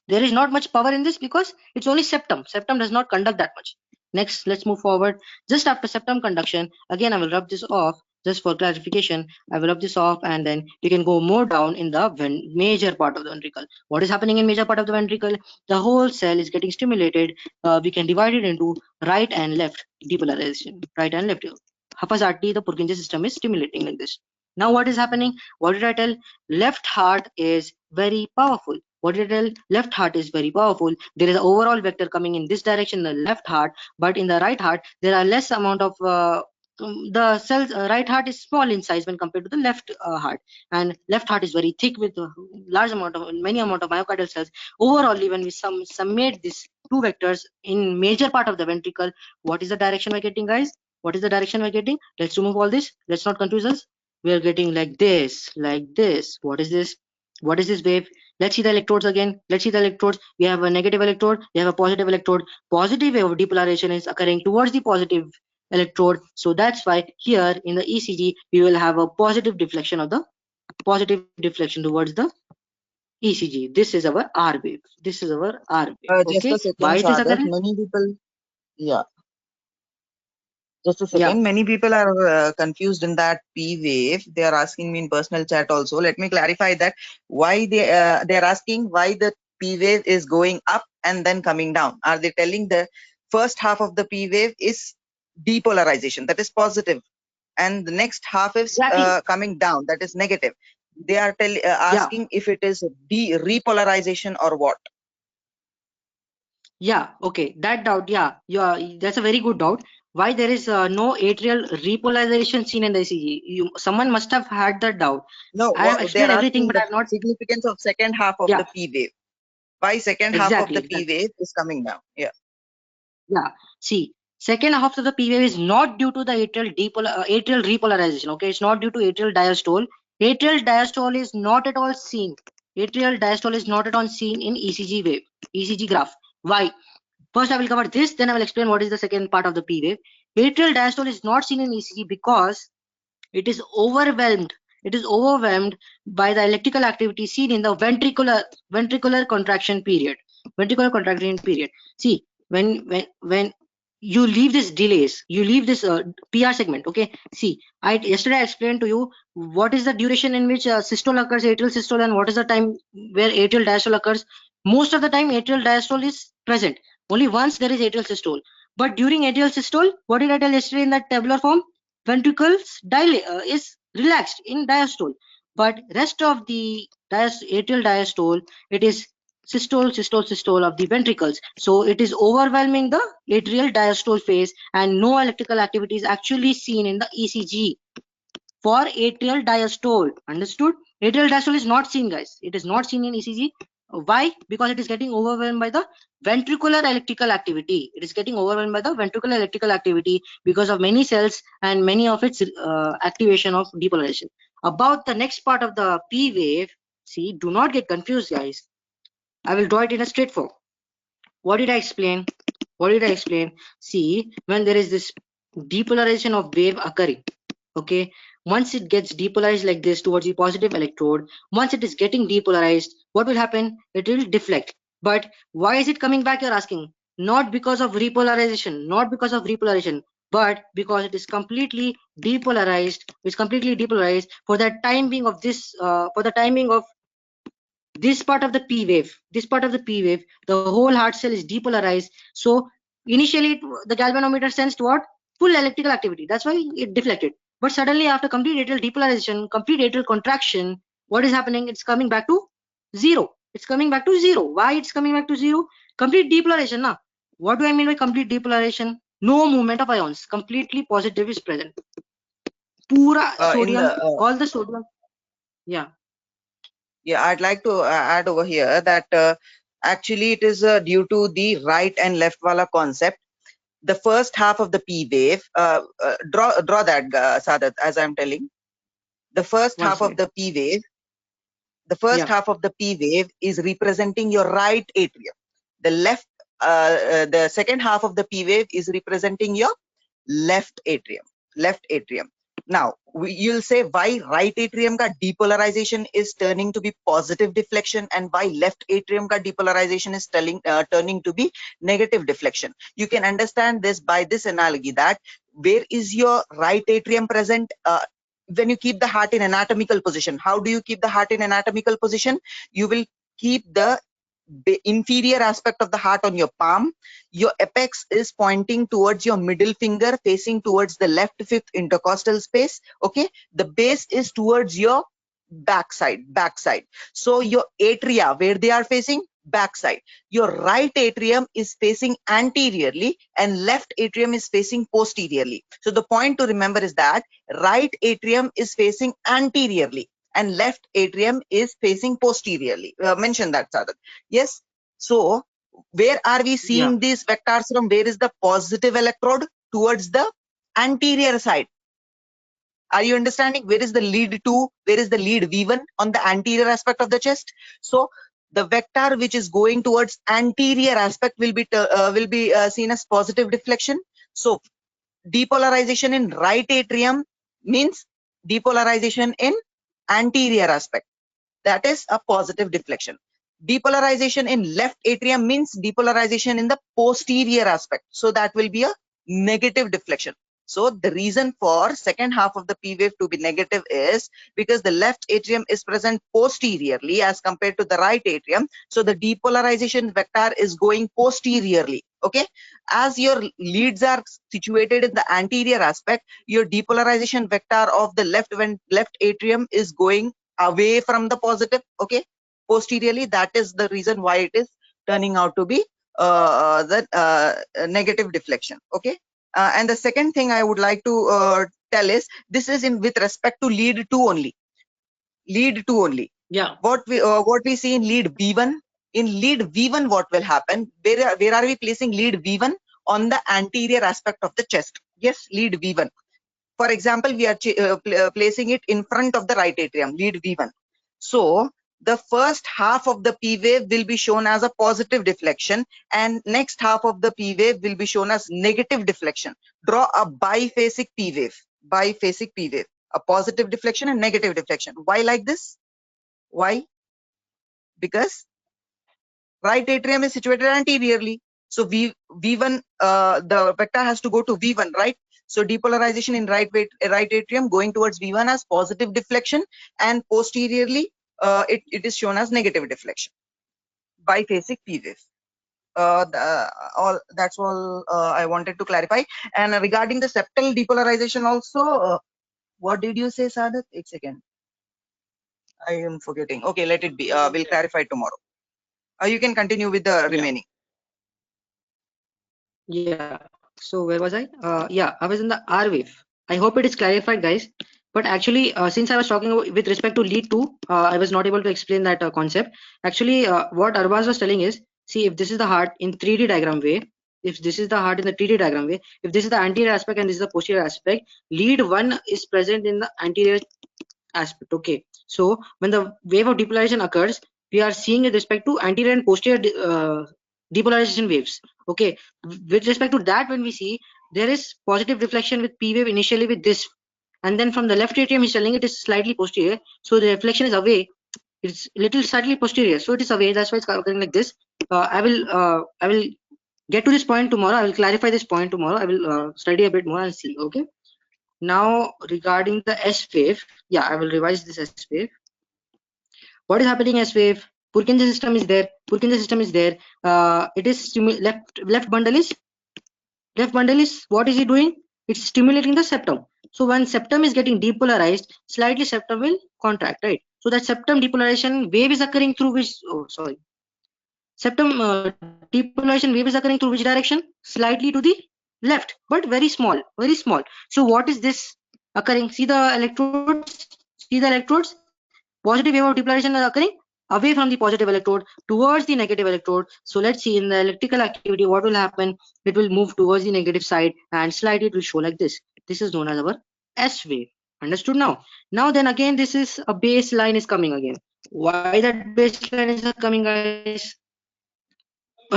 there is not much power in this because it's only septum. Septum does not conduct that much. Next, let's move forward. Just after septum conduction, again I will rub this off. Just for clarification, I will rub this off, and then you can go more down in the major part of the ventricle. What is happening in major part of the ventricle? The whole cell is getting stimulated. We can divide it into right and left depolarization. Right and left. Haphazardly, the Purkinje system is stimulating like this. Now what is happening? What did I tell? Left heart is very powerful. What did I tell? Left heart is very powerful. There is an overall vector coming in this direction, the left heart, but in the right heart there are less amount of the cells. Right heart is small in size when compared to the left heart, and left heart is very thick with many amount of myocardial cells. Overall, when we summate these two vectors in major part of the ventricle, what is the direction we're getting, guys? What is the direction we're getting? Let's remove all this. Let's not confuse us. We are getting like this, like this. What is this? What is this wave? Let's see the electrodes again. Let's see the electrodes. We have a negative electrode. We have a positive electrode. Positive wave of depolarization is occurring towards the positive electrode. So that's why here in the ECG we will have a positive deflection towards the ECG. This is our R wave. This is our R wave. Just Okay. a second, Why it is Sadat. occurring? Many people, yeah. Just a Yeah. second. Many people are confused in that P wave. They are asking me in personal chat also. Let me clarify that why they are asking why the P wave is going up and then coming down. Are they telling the first half of the P wave is depolarization, that is positive, and the next half is Exactly. coming down, that is negative? They are Yeah. asking if it is repolarization or what. Yeah, okay, that doubt, yeah, that's a very good doubt. Why there is no atrial repolarization seen in the ECG? Someone must have had that doubt. No, I have they are explained everything, asking but I the have not. significance of second half of Yeah, the P wave. Why second half of exactly, the P exactly. wave is coming down? Yeah. Yeah, see, second half of the P wave is not due to the atrial repolarization. Okay, it's not due to atrial diastole. Atrial diastole is not at all seen. Atrial diastole is not at all seen in ECG wave, ECG graph. Why? First, I will cover this, then I will explain what is the second part of the P wave. Atrial diastole is not seen in ECG because it is overwhelmed. It is overwhelmed by the electrical activity seen in the ventricular contraction period. Ventricular contraction period. See, when you leave this delays, you leave this PR segment. Okay. See, yesterday I explained to you what is the duration in which systole occurs, atrial systole, and what is the time where atrial diastole occurs. Most of the time, atrial diastole is present. Only once there is atrial systole. But during atrial systole, what did I tell yesterday in that tabular form? Ventricles is relaxed in diastole, but rest of the atrial diastole, it is systole of the ventricles. So it is overwhelming the atrial diastole phase, and no electrical activity is actually seen in the ECG for atrial diastole. Understood? Atrial diastole is not seen, guys. It is not seen in ECG. Why? Because it is getting overwhelmed by the ventricular electrical activity. It is getting overwhelmed by the ventricular electrical activity because of many cells and many of its activation of depolarization. About the next part of the P wave, see, do not get confused, guys. I will draw it in a straight form. What did I explain? What did I explain? See, when there is this depolarization of wave occurring, okay, once it gets depolarized like this towards the positive electrode, once it is getting depolarized, what will happen? It will deflect. But why is it coming back, you're asking? Not because of repolarization, not because of repolarization, but because it is completely depolarized. It's completely depolarized for the time being of this for the timing of this part of the P wave. This part of the P wave, the whole heart cell is depolarized. So initially the galvanometer sensed what? Full electrical activity. That's why it deflected. But suddenly after complete atrial depolarization, complete atrial contraction, what is happening? It's coming back to zero. It's coming back to zero. Why it's coming back to zero? Complete depolarization. Now, what do I mean by complete depolarization? No movement of ions. Completely positive is present. Pura In sodium, the all the sodium. Yeah. Yeah, I'd like to add over here that actually it is due to the right and left wala concept. The first half of the P wave, draw that, Sadat, as I'm telling. The first One half of second. the P wave, the first Yeah. half of the P wave is representing your right atrium. The the second half of the P wave is representing your left atrium. Left atrium. Now you'll say why right atrium ka depolarization is turning to be positive deflection and why left atrium ka depolarization is turning to be negative deflection. You can understand this by this analogy that where is your right atrium present? When you keep the heart in anatomical position, how do you keep the heart in anatomical position? You will keep the inferior aspect of the heart on your palm. Your apex is pointing towards your middle finger, facing towards the left fifth intercostal space. Okay, the base is towards your backside. So your atria, where they are facing, backside. Your right atrium is facing anteriorly and left atrium is facing posteriorly. So the point to remember is that right atrium is facing anteriorly and left atrium is facing posteriorly. Mention that, Sadat. Yes. So where are we seeing these vectors from? Where is the positive electrode? Towards the anterior side. Are you understanding? Where is the lead 2? Where is the lead V1 on the anterior aspect of the chest? So the vector which is going towards anterior aspect will be seen as positive deflection. So depolarization in right atrium means depolarization in anterior aspect. That is a positive deflection. Depolarization in left atrium means depolarization in the posterior aspect. So that will be a negative deflection. So the reason for second half of the P wave to be negative is because the left atrium is present posteriorly as compared to the right atrium. So the depolarization vector is going posteriorly. Okay. As your leads are situated in the anterior aspect, your depolarization vector of the left atrium is going away from the positive. Okay, posteriorly. That is the reason why it is turning out to be the negative deflection. Okay, and the second thing I would like to tell is this is in with respect to lead 2 only. Lead 2 only. Yeah. What we see in lead V1. In lead V1, what will happen? Where are we placing lead V1? On the anterior aspect of the chest. Yes, lead V1. For example, we are placing it in front of the right atrium, lead V1. So the first half of the P wave will be shown as a positive deflection and next half of the P wave will be shown as negative deflection. Draw a biphasic P wave. Biphasic P wave. A positive deflection and negative deflection. Why like this? Why? Because right atrium is situated anteriorly. So V1, the vector has to go to V1, right? So depolarization in right atrium going towards V1 as positive deflection and posteriorly it is shown as negative deflection. Biphasic P wave. That's all I wanted to clarify. And regarding the septal depolarization also, what did you say, Sadat? 1 second. I am forgetting. Okay, let it be. We'll clarify tomorrow. You can continue with the remaining. Yeah. So where was I? Yeah, I was in the R wave. I hope it is clarified, guys. But actually, since I was talking with respect to lead 2, I was not able to explain that concept. Actually, what Arbaz was telling is, see, if this is the heart in 3D diagram way, if this is the heart in the 3D diagram way, if this is the anterior aspect and this is the posterior aspect, lead 1 is present in the anterior aspect. Okay. So when the wave of depolarization occurs, we are seeing with respect to anterior and posterior depolarization waves. Okay, with respect to that, when we see there is positive deflection with P wave initially with this, and then from the left atrium he's telling it is slightly posterior, so the reflection is away. It's little slightly posterior, so it is away. That's why it's occurring like this. I will get to this point tomorrow. I will clarify this point tomorrow. I will study a bit more and see. Okay. Now regarding the S wave, yeah, I will revise this S wave. What is happening S wave? Purkinje system is there. Purkinje system is there. It is left bundle is what is it doing? It's stimulating the septum. So when septum is getting depolarized, slightly septum will contract, right? So that septum depolarization wave is occurring through which? Oh, sorry. Septum depolarization wave is occurring through which direction? Slightly to the left, but very small, very small. So what is this occurring? See the electrodes. See the electrodes. Positive wave of depolarization is occurring away from the positive electrode towards the negative electrode. So let's see in the electrical activity what will happen. It will move towards the negative side and slightly it will show like this. This is known as our S wave. Understood now? Now then again this is a baseline is coming again. Why that baseline is coming, guys?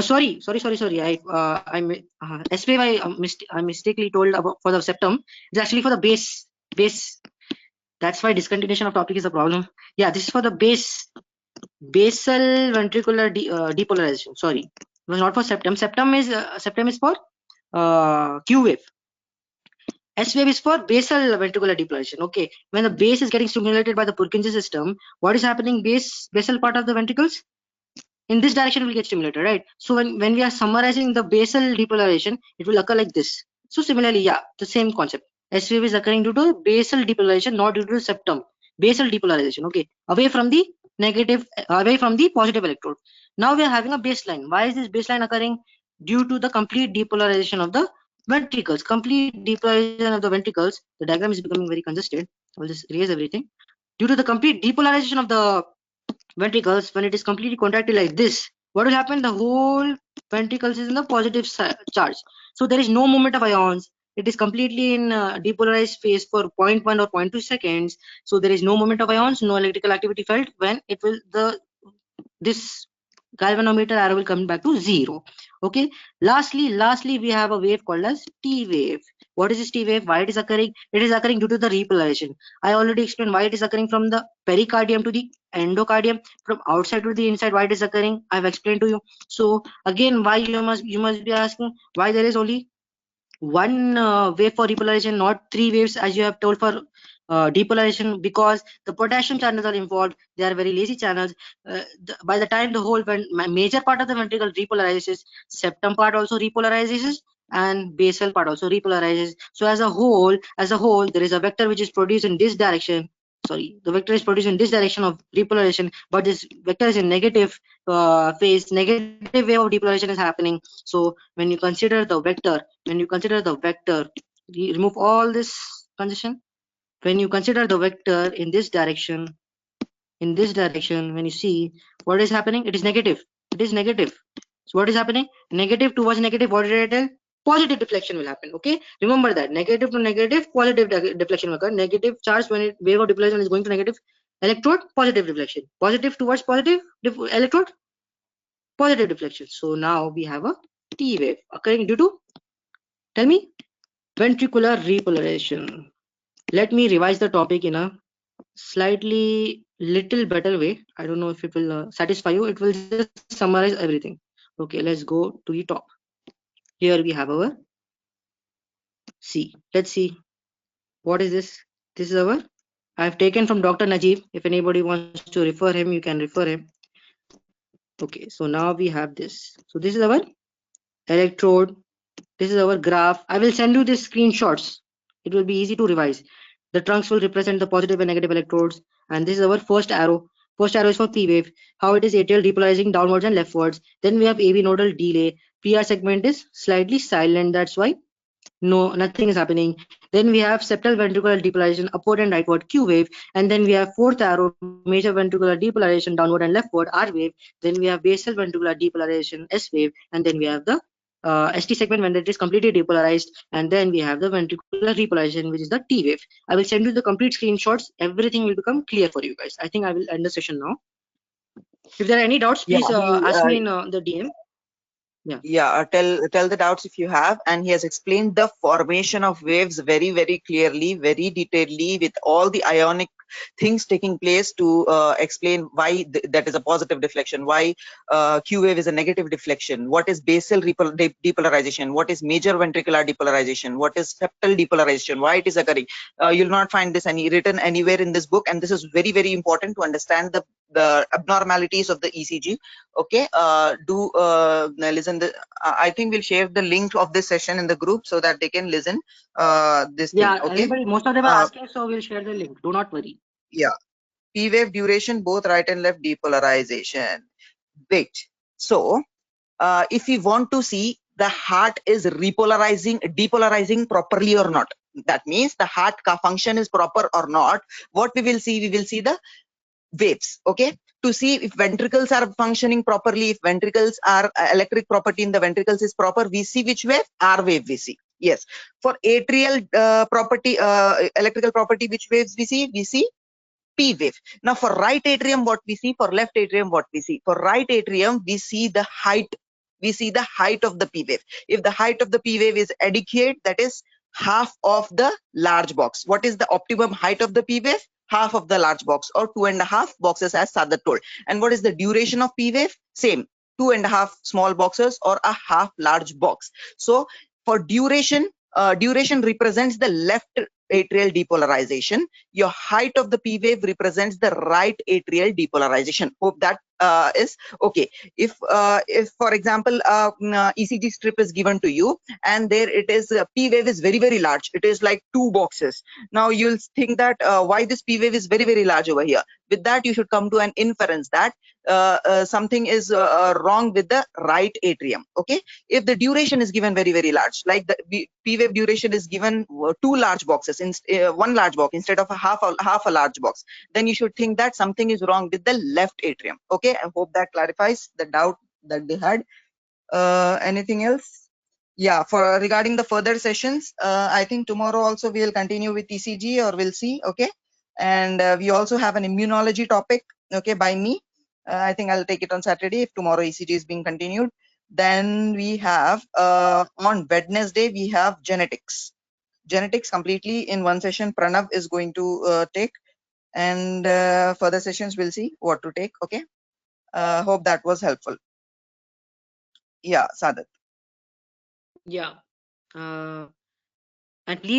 Sorry. I S wave I mistakenly told about for the septum. It's actually for the base. That's why discontinuation of topic is a problem. Yeah, this is for the basal ventricular depolarization. Sorry, it was not for septum. Septum is for Q wave. S wave is for basal ventricular depolarization. Okay, when the base is getting stimulated by the Purkinje system, what is happening? Basal part of the ventricles in this direction will get stimulated, right? So when we are summarizing the basal depolarization, it will occur like this. So similarly, yeah, the same concept. S wave is occurring due to basal depolarization, not due to septum. Basal depolarization, okay, away from the negative, away from the positive electrode. Now we are having a baseline. Why is this baseline occurring? Due to the complete depolarization of the ventricles. Complete depolarization of the ventricles. The diagram is becoming very congested. I will just erase everything. Due to the complete depolarization of the ventricles, when it is completely contracted like this, what will happen? The whole ventricles is in the positive charge. So there is no movement of ions. It is completely in depolarized phase for 0.1 or 0.2 seconds. So there is no movement of ions, no electrical activity felt. When it will this galvanometer arrow will come back to 0. Okay. Lastly, we have a wave called as T wave. What is this T wave? Why it is occurring? It is occurring due to the repolarization. I already explained why it is occurring from the pericardium to the endocardium, from outside to the inside. Why it is occurring? I have explained to you. So again, why you must be asking why there is only one wave for repolarization, not 3 waves as you have told for depolarization, because the potassium channels are involved. They are very lazy channels. By the time the whole major part of the ventricle repolarizes, septum part also repolarizes, and basal part also repolarizes. So as a whole, there is a vector which is produced in this direction. Sorry, the vector is produced in this direction of repolarization, but this vector is in negative phase. Negative wave of depolarization is happening. So when you consider the vector, you remove all this congestion. When you consider the vector in this direction, when you see what is happening, it is negative. So what is happening? Negative towards negative. What did I tell? Positive deflection will happen. Okay, remember that. Negative to negative, positive deflection will occur. Negative charge when wave of depletion is going to negative electrode, positive deflection. Positive towards positive electrode, positive deflection. So now we have a T wave occurring due to, tell me, ventricular repolarization. Let me revise the topic in a slightly little better way. I don't know if it will satisfy you. It will just summarize everything. Okay, let's go to the top. Here we have our C. Let's see. What is this? This is our, I have taken from Dr. Najib. If anybody wants to refer him, you can refer him. Okay, so now we have this. So this is our electrode. This is our graph. I will send you these screenshots. It will be easy to revise. The trunks will represent the positive and negative electrodes. And this is our first arrow. First arrow is for P wave. How it is atrial repolarizing downwards and leftwards. Then we have AV nodal delay. PR segment is slightly silent. That's why nothing is happening. Then we have septal ventricular depolarization upward and rightward, Q wave. And then we have fourth arrow, major ventricular depolarization downward and leftward, R wave. Then we have basal ventricular depolarization, S wave. And then we have the ST segment when it is completely depolarized. And then we have the ventricular repolarization, which is the T wave. I will send you the complete screenshots. Everything will become clear for you guys. I think I will end the session now. If there are any doubts, please ask me in the DM. Tell the doubts if you have. And he has explained the formation of waves very, very clearly, very detailedly, with all the ionic things taking place to explain why that is a positive deflection, why Q wave is a negative deflection, what is basal depolarization, what is major ventricular depolarization, what is septal depolarization, why it is occurring. You'll not find this written anywhere in this book, and this is very, very important to understand the abnormalities of the ECG. Okay, do listen. I think we'll share the link of this session in the group so that they can listen this thing. Okay, everybody, most of them are asking, so we'll share the link. Do not worry. Yeah, P wave duration, both right and left depolarization. Wait, so if we want to see the heart is depolarizing properly or not, that means the heart function is proper or not, what we will see the waves. Okay, to see if ventricles are functioning properly, if ventricles are electric property in the ventricles is proper, we see which wave? R wave we see. Yes, for atrial property, electrical property, which waves we see? We see P wave. Now for right atrium, what we see? For left atrium, what we see? For right atrium, we see the height. We see the height of the P wave. If the height of the P wave is adequate, that is half of the large box. What is the optimum height of the P wave? Half of the large box, or 2.5 boxes, as SADAT told. And what is the duration of P wave? Same, 2.5 small boxes or a half large box. So for duration, duration represents the left atrial depolarization. Your height of the P wave represents the right atrial depolarization. Hope that is okay. If for example ECG strip is given to you, and there it is, P wave is very large, it is like 2 boxes. Now you'll think that why this P wave is very large over here. With that, you should come to an inference that something is wrong with the right atrium. Okay, if the duration is given very large, like the P wave duration is given 2 large boxes in 1 large box instead of a half a large box, then you should think that something is wrong with the left atrium. Okay, I hope that clarifies the doubt that they had. Anything else? Yeah, for regarding the further sessions, I think tomorrow also we'll continue with ECG, or we'll see. Okay, and we also have an immunology topic, okay, by me. I think I'll take it on Saturday if tomorrow ECG is being continued. Then we have on Wednesday we have genetics completely in one session. Pranav is going to take, and further sessions we'll see what to take. Okay, hope that was helpful. Yeah, Sadat. Yeah. And please